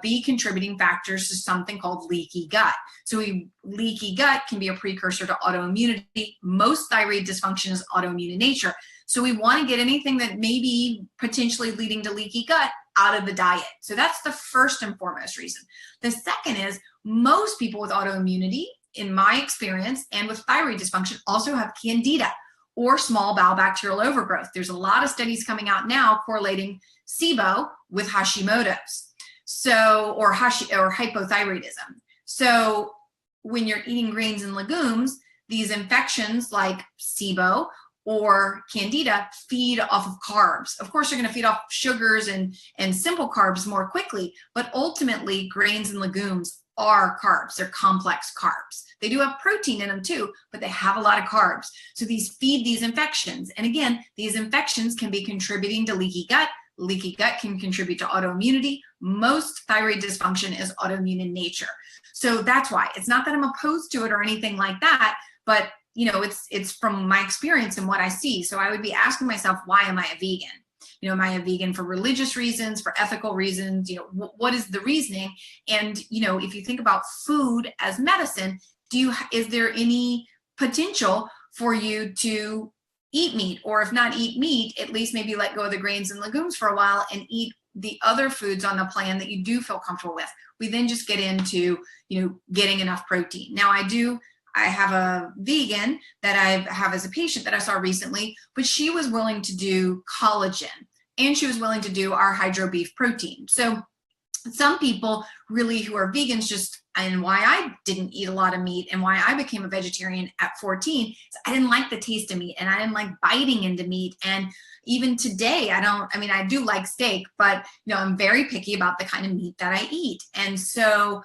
be contributing factors to something called leaky gut. So leaky gut can be a precursor to autoimmunity. Most thyroid dysfunction is autoimmune in nature. So we want to get anything that may be potentially leading to leaky gut out of the diet. So that's the first and foremost reason. The second is, most people with autoimmunity, in my experience, and with thyroid dysfunction also have candida, or small bowel bacterial overgrowth. There's a lot of studies coming out now correlating SIBO with Hashimoto's, or hypothyroidism. So when you're eating grains and legumes, these infections like SIBO or candida feed off of carbs. Of course, they're going to feed off sugars and simple carbs more quickly, but ultimately grains and legumes are carbs. They're complex carbs. They do have protein in them too, but they have a lot of carbs. So these feed these infections. And again, these infections can be contributing to leaky gut. Leaky gut can contribute to autoimmunity. Most thyroid dysfunction is autoimmune in nature. So that's why. It's not that I'm opposed to it or anything like that, but it's from my experience and what I see. So I would be asking myself, why am I a vegan? Am I a vegan for religious reasons, for ethical reasons? What is the reasoning? And, if you think about food as medicine, is there any potential for you to eat meat, or if not eat meat, at least maybe let go of the grains and legumes for a while and eat the other foods on the plan that you do feel comfortable with? We then just get into, getting enough protein. Now I have a vegan that I have as a patient that I saw recently, but she was willing to do collagen, and she was willing to do our hydro beef protein. So some people really who are vegans, and why I didn't eat a lot of meat and why I became a vegetarian at 14, is I didn't like the taste of meat, and I didn't like biting into meat. And even today, I do like steak, but I'm very picky about the kind of meat that I eat. And so,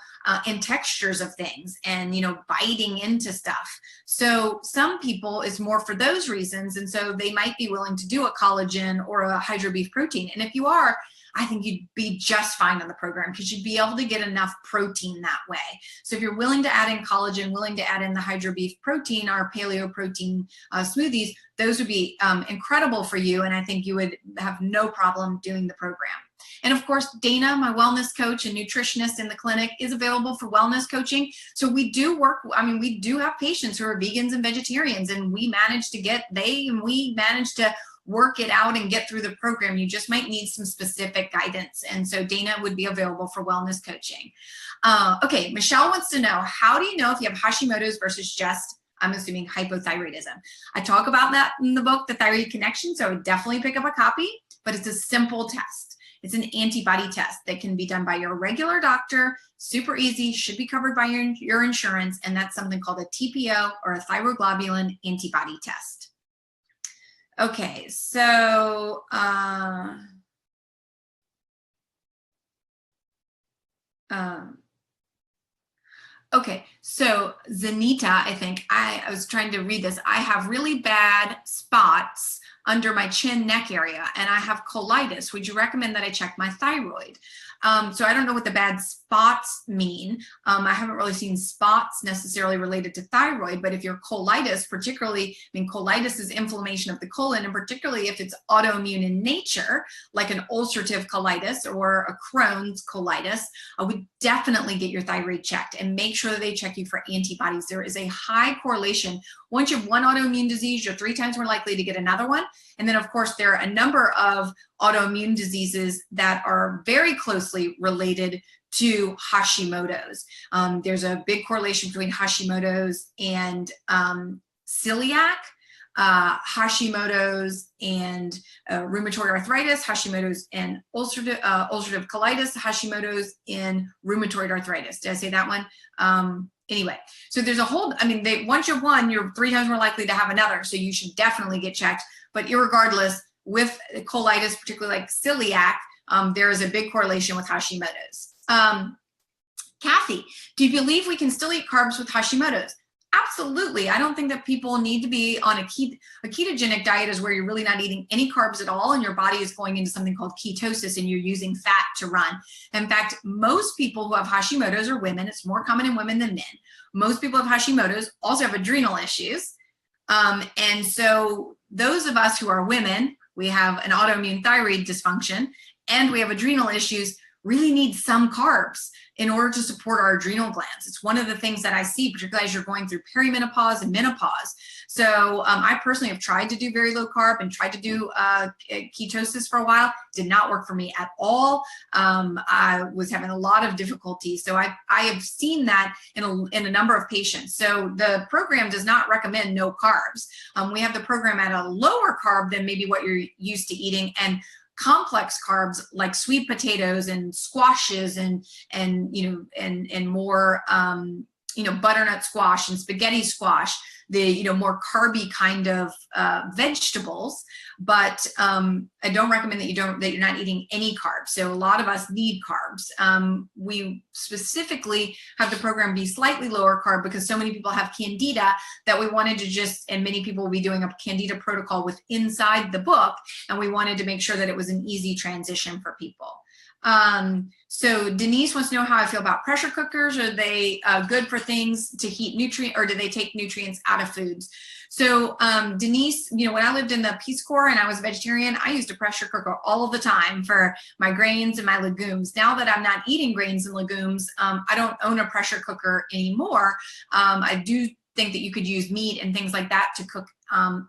and textures of things, and, biting into stuff. So some people is more for those reasons. And so they might be willing to do a collagen or a hydro beef protein. And if you are, I think you'd be just fine on the program, because you'd be able to get enough protein that way. So if you're willing to add in collagen, willing to add in the hydro beef protein, our paleo protein smoothies, those would be incredible for you. And I think you would have no problem doing the program. And of course, Dana, my wellness coach and nutritionist in the clinic, is available for wellness coaching. So we do we do have patients who are vegans and vegetarians, and we manage to work it out and get through the program. You just might need some specific guidance. And so Dana would be available for wellness coaching. Okay, Michelle wants to know, how do you know if you have Hashimoto's versus just, I'm assuming, hypothyroidism? I talk about that in the book, The Thyroid Connection, so I would definitely pick up a copy, but it's a simple test. It's an antibody test that can be done by your regular doctor, super easy, should be covered by your insurance, and that's something called a TPO, or a thyroglobulin antibody test. Okay, so okay, so Zanita, I think, I was trying to read this. I have really bad spots under my chin neck area, and I have colitis. Would you recommend that I check my thyroid? So I don't know what the bad spots mean. I haven't really seen spots necessarily related to thyroid, but if your colitis, particularly, colitis is inflammation of the colon, and particularly if it's autoimmune in nature, like an ulcerative colitis or a Crohn's colitis, I would definitely get your thyroid checked and make sure that they check check you for antibodies. There is a high correlation. Once you have one autoimmune disease, you're 3 times more likely to get another one. And then, of course, there are a number of autoimmune diseases that are very closely related to Hashimoto's. There's a big correlation between Hashimoto's and celiac, Hashimoto's and rheumatoid arthritis, Hashimoto's and ulcerative colitis, Hashimoto's and rheumatoid arthritis. Did I say that one? Anyway, so there's a whole, I mean, once you have one, you're 3 times more likely to have another. So you should definitely get checked. But irregardless, with colitis, particularly like celiac, there is a big correlation with Hashimoto's. Kathy, do you believe we can still eat carbs with Hashimoto's? Absolutely. I don't think that people need to be on a ketogenic diet is where you're really not eating any carbs at all, and your body is going into something called ketosis, and you're using fat to run. In fact, most people who have Hashimoto's are women. It's more common in women than men. Most people who have Hashimoto's also have adrenal issues. And so those of us who are women, we have an autoimmune thyroid dysfunction, and we have adrenal issues, really need some carbs in order to support our adrenal glands. It's one of the things that I see, particularly as you're going through perimenopause and menopause. So I personally have tried to do very low carb and tried to do ketosis for a while. Did not work for me at all. I was having a lot of difficulty. So I have seen that in a number of patients. So the program does not recommend no carbs. We have the program at a lower carb than maybe what you're used to eating, and complex carbs like sweet potatoes and squashes and more butternut squash and spaghetti squash, the more carby kind of vegetables. But I don't recommend that you're not eating any carbs. So a lot of us need carbs. We specifically have the program be slightly lower carb because so many people have candida that we wanted to and many people will be doing a candida protocol with inside the book, and we wanted to make sure that it was an easy transition for people. So Denise wants to know how I feel about pressure cookers. Are they good for things to heat nutrient, or do they take nutrients out of foods? So Denise, when I lived in the Peace Corps and I was a vegetarian, I used a pressure cooker all the time for my grains and my legumes. Now that I'm not eating grains and legumes, I don't own a pressure cooker anymore. I do think that you could use meat and things like that to cook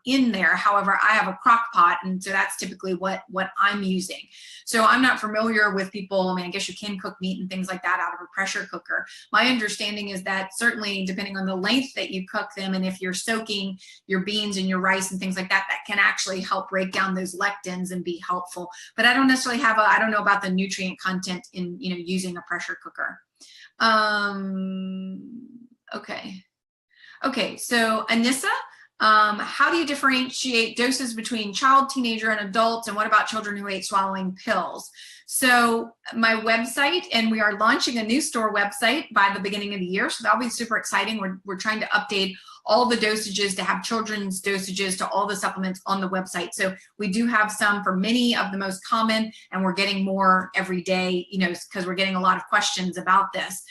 in there. However, I have a crock pot, and so that's typically what I'm using. So I'm not familiar with people. I mean, I guess you can cook meat and things like that out of a pressure cooker. My understanding is that certainly depending on the length that you cook them, and if you're soaking your beans and your rice and things like that, that can actually help break down those lectins and be helpful. But I don't necessarily I don't know about the nutrient content in, using a pressure cooker. Okay, so Anissa, how do you differentiate doses between child, teenager, and adults? And what about children who hate swallowing pills? So my website, and we are launching a new store website by the beginning of the year. So that'll be super exciting. We're trying to update all the dosages to have children's dosages to all the supplements on the website. So we do have some for many of the most common, and we're getting more every day, because we're getting a lot of questions about this.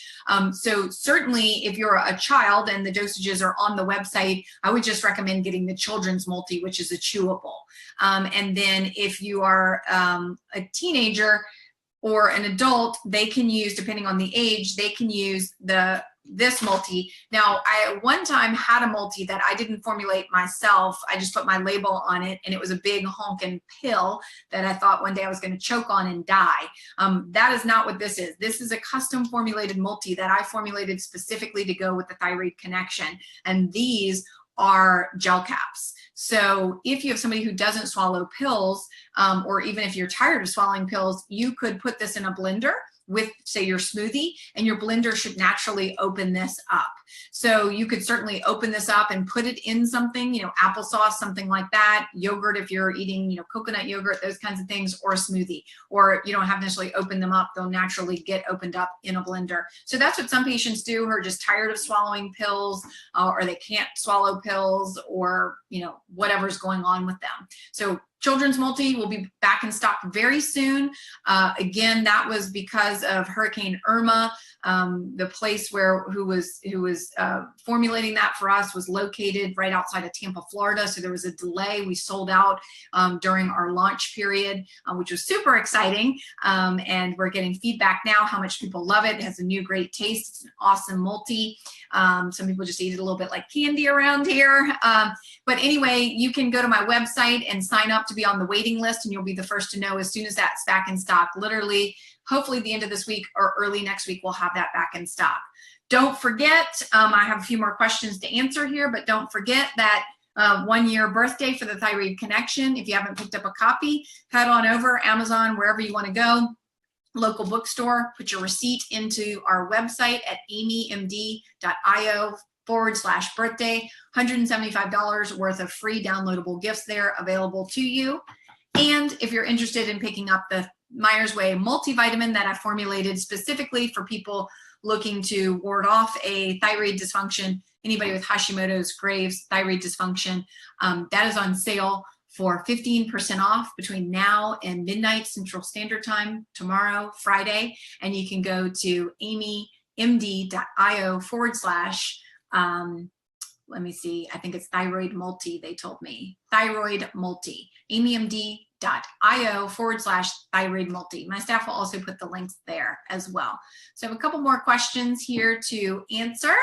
So certainly if you're a child and the dosages are on the website, I would just recommend getting the children's multi, which is a chewable. And then if you are a teenager or an adult, they can use, depending on the age, they can use this multi. Now, I at one time had a multi that I didn't formulate myself. I just put my label on it, and it was a big honking pill that I thought one day I was going to choke on and die. That is not what this is. This is a custom formulated multi that I formulated specifically to go with the thyroid connection. And these are gel caps. So if you have somebody who doesn't swallow pills, or even if you're tired of swallowing pills, you could put this in a blender with, say, your smoothie, and your blender should naturally open this up. So you could certainly open this up and put it in something, applesauce, something like that, yogurt if you're eating, coconut yogurt, those kinds of things, or a smoothie. Or you don't have to necessarily open them up. They'll naturally get opened up in a blender. So that's what some patients do who are just tired of swallowing pills, or they can't swallow pills, or, whatever's going on with them. So Children's Multi will be back in stock very soon. Again, that was because of Hurricane Irma. The place who was formulating that for us was located right outside of Tampa, Florida. So there was a delay. We sold out during our launch period, which was super exciting. And we're getting feedback now how much people love it. It has a new great taste. It's an awesome multi. Some people just eat it a little bit like candy around here. But anyway, you can go to my website and sign up to be on the waiting list, and you'll be the first to know as soon as that's back in stock. Literally, hopefully the end of this week or early next week, we'll have that back in stock. Don't forget, I have a few more questions to answer here, but don't forget that 1 year birthday for the Thyroid Connection. If you haven't picked up a copy, head on over Amazon, wherever you want to go, local bookstore, put your receipt into our website at amymd.io/birthday. $175 worth of free downloadable gifts there available to you. And if you're interested in picking up the Myers Way multivitamin that I formulated specifically for people looking to ward off a thyroid dysfunction, anybody with Hashimoto's, Graves, thyroid dysfunction, that is on sale for 15% off between now and midnight Central Standard Time tomorrow, Friday. And you can go to amymd.io/ let me see, I think it's Thyroid Multi, they told me. Thyroid Multi, amymd.io/Thyroid Multi. My staff will also put the links there as well. So I have a couple more questions here to answer.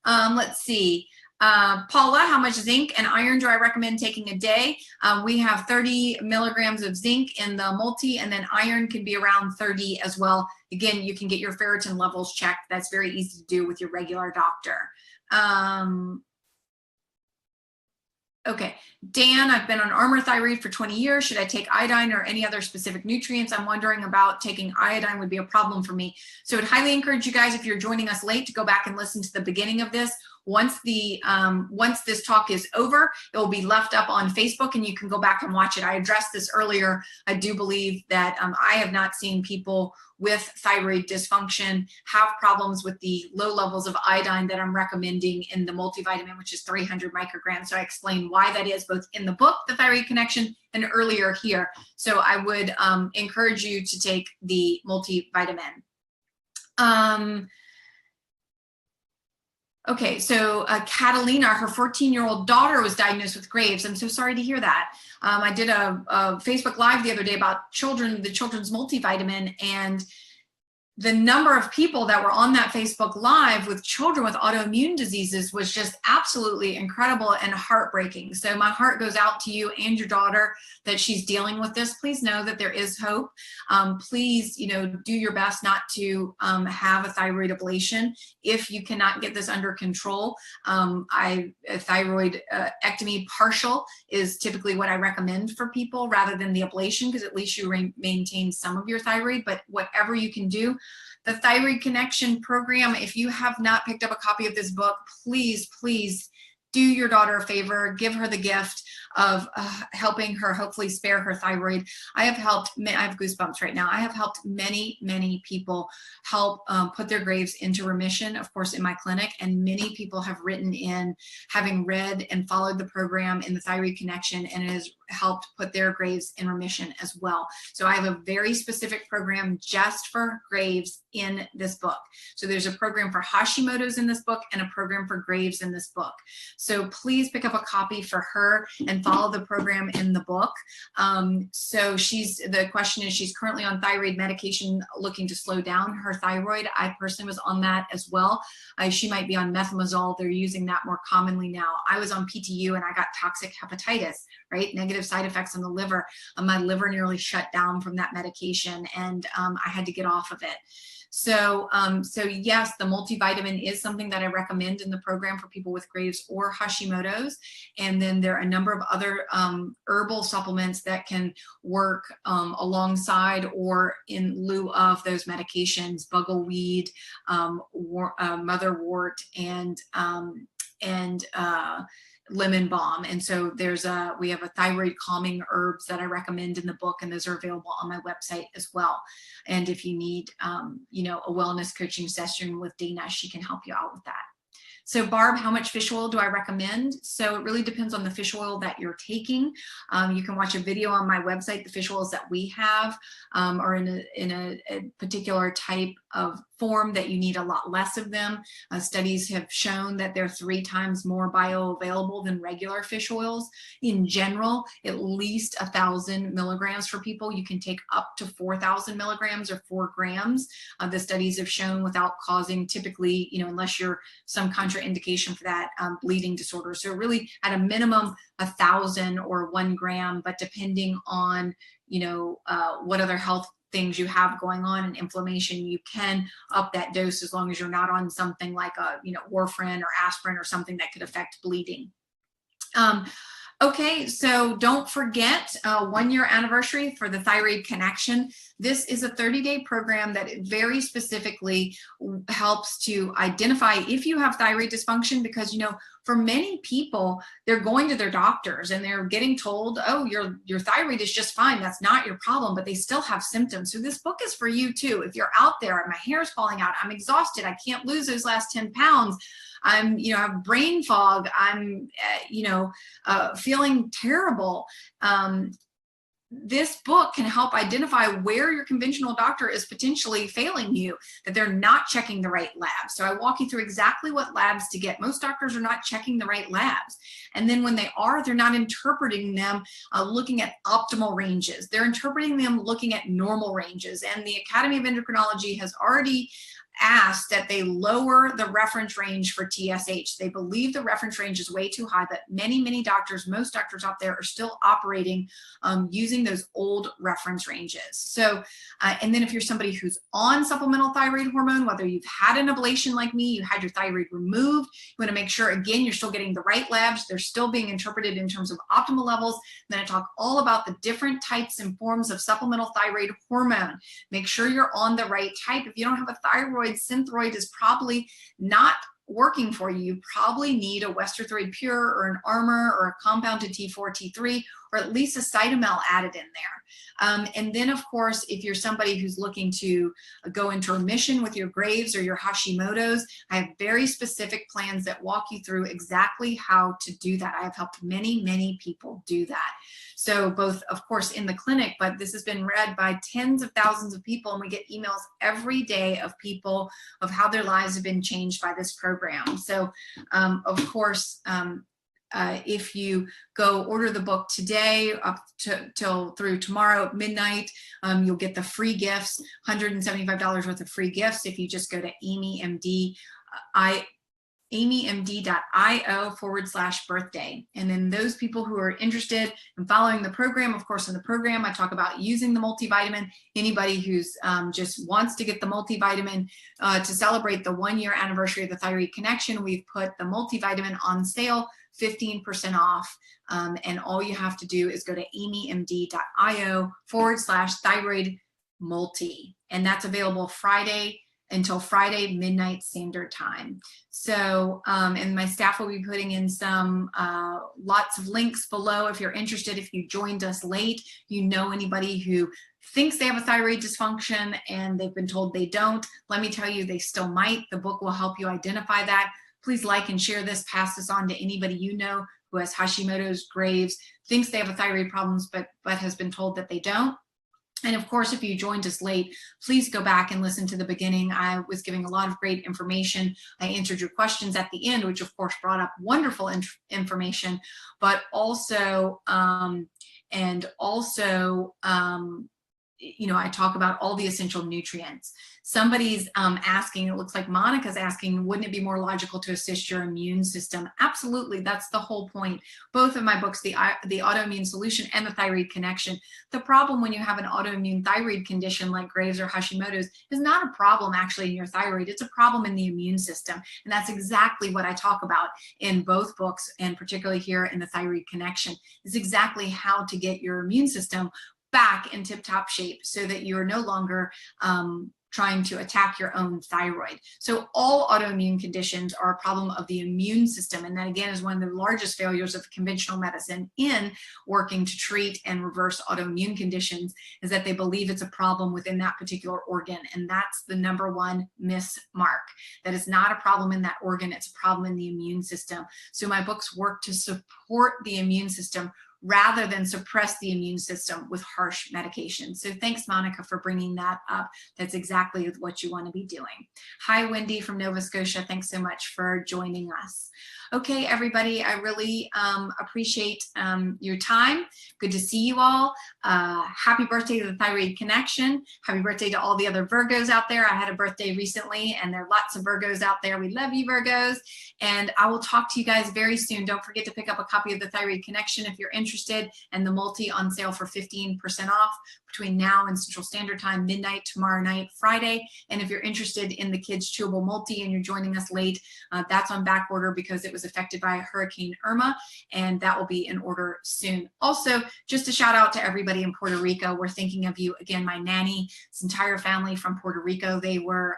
Let's see. Paula, how much zinc and iron do I recommend taking a day? We have 30 milligrams of zinc in the multi, and then iron can be around 30 as well. Again, you can get your ferritin levels checked. That's very easy to do with your regular doctor. Okay, Dan, I've been on Armour Thyroid for 20 years. Should I take iodine or any other specific nutrients? I'm wondering about taking iodine would be a problem for me. So I'd highly encourage you guys, if you're joining us late, to go back and listen to the beginning of this. Once this talk is over, it will be left up on Facebook and you can go back and watch it. I addressed this earlier. I do believe that I have not seen people with thyroid dysfunction have problems with the low levels of iodine that I'm recommending in the multivitamin, which is 300 micrograms. So I explain why that is both in the book, The Thyroid Connection, and earlier here. So I would encourage you to take the multivitamin. Okay, so Catalina, her 14-year-old daughter was diagnosed with Graves. I'm so sorry to hear that. I did a Facebook Live the other day about the children's multivitamin, and the number of people that were on that Facebook Live with children with autoimmune diseases was just absolutely incredible and heartbreaking. So my heart goes out to you and your daughter that she's dealing with this. Please know that there is hope. Please, do your best not to have a thyroid ablation if you cannot get this under control. A thyroid ectomy partial is typically what I recommend for people rather than the ablation, because at least you maintain some of your thyroid. But whatever you can do, the Thyroid Connection program, if you have not picked up a copy of this book, please, please do your daughter a favor, give her the gift of helping her hopefully spare her thyroid. I have goosebumps right now. I have helped many, many people help put their Graves into remission, of course, in my clinic, and many people have written in having read and followed the program in the Thyroid Connection, and it has helped put their Graves in remission as well. So I have a very specific program just for Graves in this book. So there's a program for Hashimoto's in this book and a program for Graves in this book. So please pick up a copy for her and follow the program in the book. So the question is, she's currently on thyroid medication looking to slow down her thyroid. I personally was on that as well. She might be on methimazole. They're using that more commonly now. I was on PTU and I got toxic hepatitis, right? Negative side effects on the liver. My liver nearly shut down from that medication, and I had to get off of it. So yes, the multivitamin is something that I recommend in the program for people with Graves or Hashimoto's. And then there are a number of other herbal supplements that can work alongside or in lieu of those medications: buggleweed, motherwort, and lemon balm. And so we have a thyroid calming herbs that I recommend in the book, and those are available on my website as well. And if you need, a wellness coaching session with Dana, she can help you out with that. So Barb, how much fish oil do I recommend? So it really depends on the fish oil that you're taking. You can watch a video on my website. The fish oils that we have are in a particular type of form that you need a lot less of them. Studies have shown that they're 3 times more bioavailable than regular fish oils. In general, at least 1,000 milligrams for people. You can take up to 4,000 milligrams or 4 grams. The studies have shown without causing, typically, unless you're some contraindication for that, bleeding disorder. So really at a minimum 1,000 or 1 gram, but depending on what other health things you have going on and inflammation, you can up that dose as long as you're not on something like a warfarin or aspirin or something that could affect bleeding. Okay, so don't forget 1-year anniversary for the Thyroid Connection. This is a 30-day program that very specifically helps to identify if you have thyroid dysfunction, because for many people, they're going to their doctors and they're getting told, oh, your thyroid is just fine. That's not your problem, but they still have symptoms. So this book is for you too. If you're out there, my hair's falling out, I'm exhausted, I can't lose those last 10 pounds. I'm, have brain fog. I'm, feeling terrible. This book can help identify where your conventional doctor is potentially failing you, that they're not checking the right labs. So I walk you through exactly what labs to get. Most doctors are not checking the right labs. And then when they are, they're not interpreting them looking at optimal ranges. They're interpreting them looking at normal ranges. And the Academy of Endocrinology has already asked that they lower the reference range for TSH. They believe the reference range is way too high, but many doctors, most doctors out there are still operating using those old reference ranges. So, and then if you're somebody who's on supplemental thyroid hormone, whether you've had an ablation like me, you had your thyroid removed, you want to make sure, again, you're still getting the right labs. They're still being interpreted in terms of optimal levels. Then I talk all about the different types and forms of supplemental thyroid hormone. Make sure you're on the right type. If you don't have a thyroid, Synthroid is probably not working for you. You probably need a Westerthyroid Pure or an Armour or a compounded T4, T3, or at least a Cytomel added in there. And then, of course, if you're somebody who's looking to go into remission with your Graves or your Hashimoto's, I have very specific plans that walk you through exactly how to do that. I have helped many people do that. So both, of course, in the clinic, but this has been read by tens of thousands of people, and we get emails every day of people of how their lives have been changed by this program. So, of course, if you go order the book today up till through tomorrow at midnight, you'll get the free gifts, $175 worth of free gifts if you just go to amymd.io/birthday. And then those people who are interested in following the program, of course, in the program, I talk about using the multivitamin. Anybody who's just wants to get the multivitamin to celebrate the 1-year anniversary of the Thyroid Connection, we've put the multivitamin on sale, 15% off. And all you have to do is go to amymd.io/thyroid multi. And that's available until Friday, midnight standard time. So, and my staff will be putting in some lots of links below if you're interested. If you joined us late, anybody who thinks they have a thyroid dysfunction and they've been told they don't, let me tell you, they still might. The book will help you identify that. Please like and share this, pass this on to anybody who has Hashimoto's, Graves, thinks they have a thyroid problems, but has been told that they don't. And of course, if you joined us late, please go back and listen to the beginning. I was giving a lot of great information. I answered your questions at the end, which of course brought up wonderful information, but also, I talk about all the essential nutrients. Somebody's asking, it looks like Monica's asking, wouldn't it be more logical to assist your immune system? Absolutely, that's the whole point. Both of my books, the Autoimmune Solution and the Thyroid Connection. The problem when you have an autoimmune thyroid condition like Graves or Hashimoto's is not a problem actually in your thyroid, it's a problem in the immune system. And that's exactly what I talk about in both books, and particularly here in the Thyroid Connection, is exactly how to get your immune system back in tip-top shape so that you're no longer trying to attack your own thyroid. So all autoimmune conditions are a problem of the immune system. And that again is one of the largest failures of conventional medicine in working to treat and reverse autoimmune conditions, is that they believe it's a problem within that particular organ. And that's the number one mismark. That is not a problem in that organ, it's a problem in the immune system. So my books work to support the immune system rather than suppress the immune system with harsh medication. So thanks, Monica, for bringing that up. That's exactly what you want to be doing. Hi, Wendy from Nova Scotia. Thanks so much for joining us. Okay, everybody, I really appreciate your time. Good to see you all. Happy birthday to the Thyroid Connection. Happy birthday to all the other Virgos out there. I had a birthday recently, and there are lots of Virgos out there. We love you, Virgos. And I will talk to you guys very soon. Don't forget to pick up a copy of the Thyroid Connection if you're interested, and the multi on sale for 15% off between now and Central Standard Time, midnight tomorrow night, Friday. And if you're interested in the Kids Chewable Multi and you're joining us late, that's on back order because it was affected by Hurricane Irma, and that will be in order soon. Also, just a shout out to everybody in Puerto Rico. We're thinking of you. Again, my nanny's entire family from Puerto Rico, they were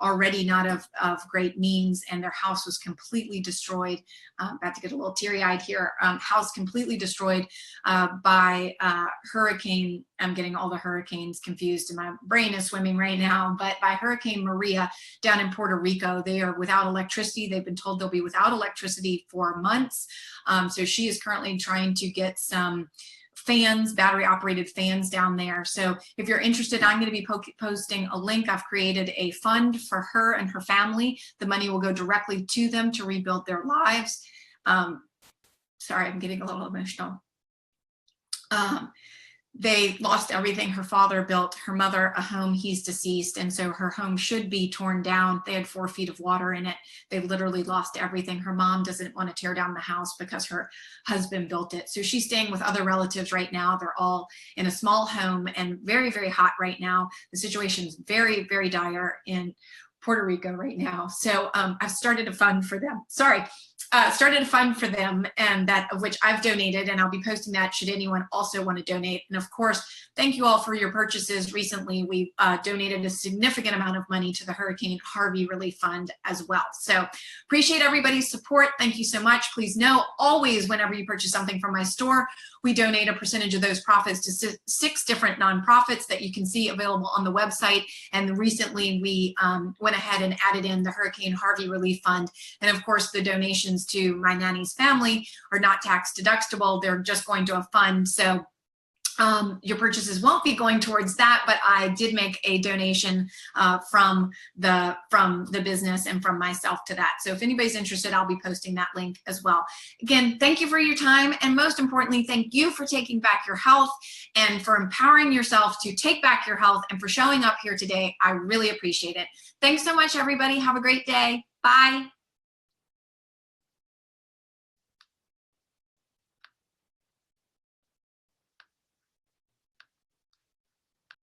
already not of great means, and their house was completely destroyed. About to get a little teary-eyed here. House completely destroyed by Hurricane. I'm getting all the hurricanes confused and my brain is swimming right now, but by Hurricane Maria down in Puerto Rico. They are without electricity. They've been told they'll be without electricity for months. So she is currently trying to get some fans, battery operated fans down there. So if you're interested, I'm going to be posting a link. I've created a fund for her and her family. The money will go directly to them to rebuild their lives. Sorry, I'm getting a little emotional. They lost everything. Her father built her mother a home. He's deceased. And so her home should be torn down. They had 4 feet of water in it. They literally lost everything. Her mom doesn't want to tear down the house because her husband built it. So she's staying with other relatives right now. They're all in a small home and very, very hot right now. The situation is very, very dire in Puerto Rico right now. So I've started a fund for them. Started a fund for them, and that of which I've donated, and I'll be posting that should anyone also want to donate. And of course, thank you all for your purchases. Recently, we donated a significant amount of money to the Hurricane Harvey Relief Fund as well. So appreciate everybody's support. Thank you so much. Please know always whenever you purchase something from my store, we donate a percentage of those profits to 6 different nonprofits that you can see available on the website. And recently we went ahead and added in the Hurricane Harvey Relief Fund. And of course, the donations to my nanny's family are not tax deductible. They're just going to a fund. So your purchases won't be going towards that, but I did make a donation from the business and from myself to that. So if anybody's interested, I'll be posting that link as well. Again, thank you for your time. And most importantly, thank you for taking back your health and for empowering yourself to take back your health and for showing up here today. I really appreciate it. Thanks so much, everybody. Have a great day. Bye.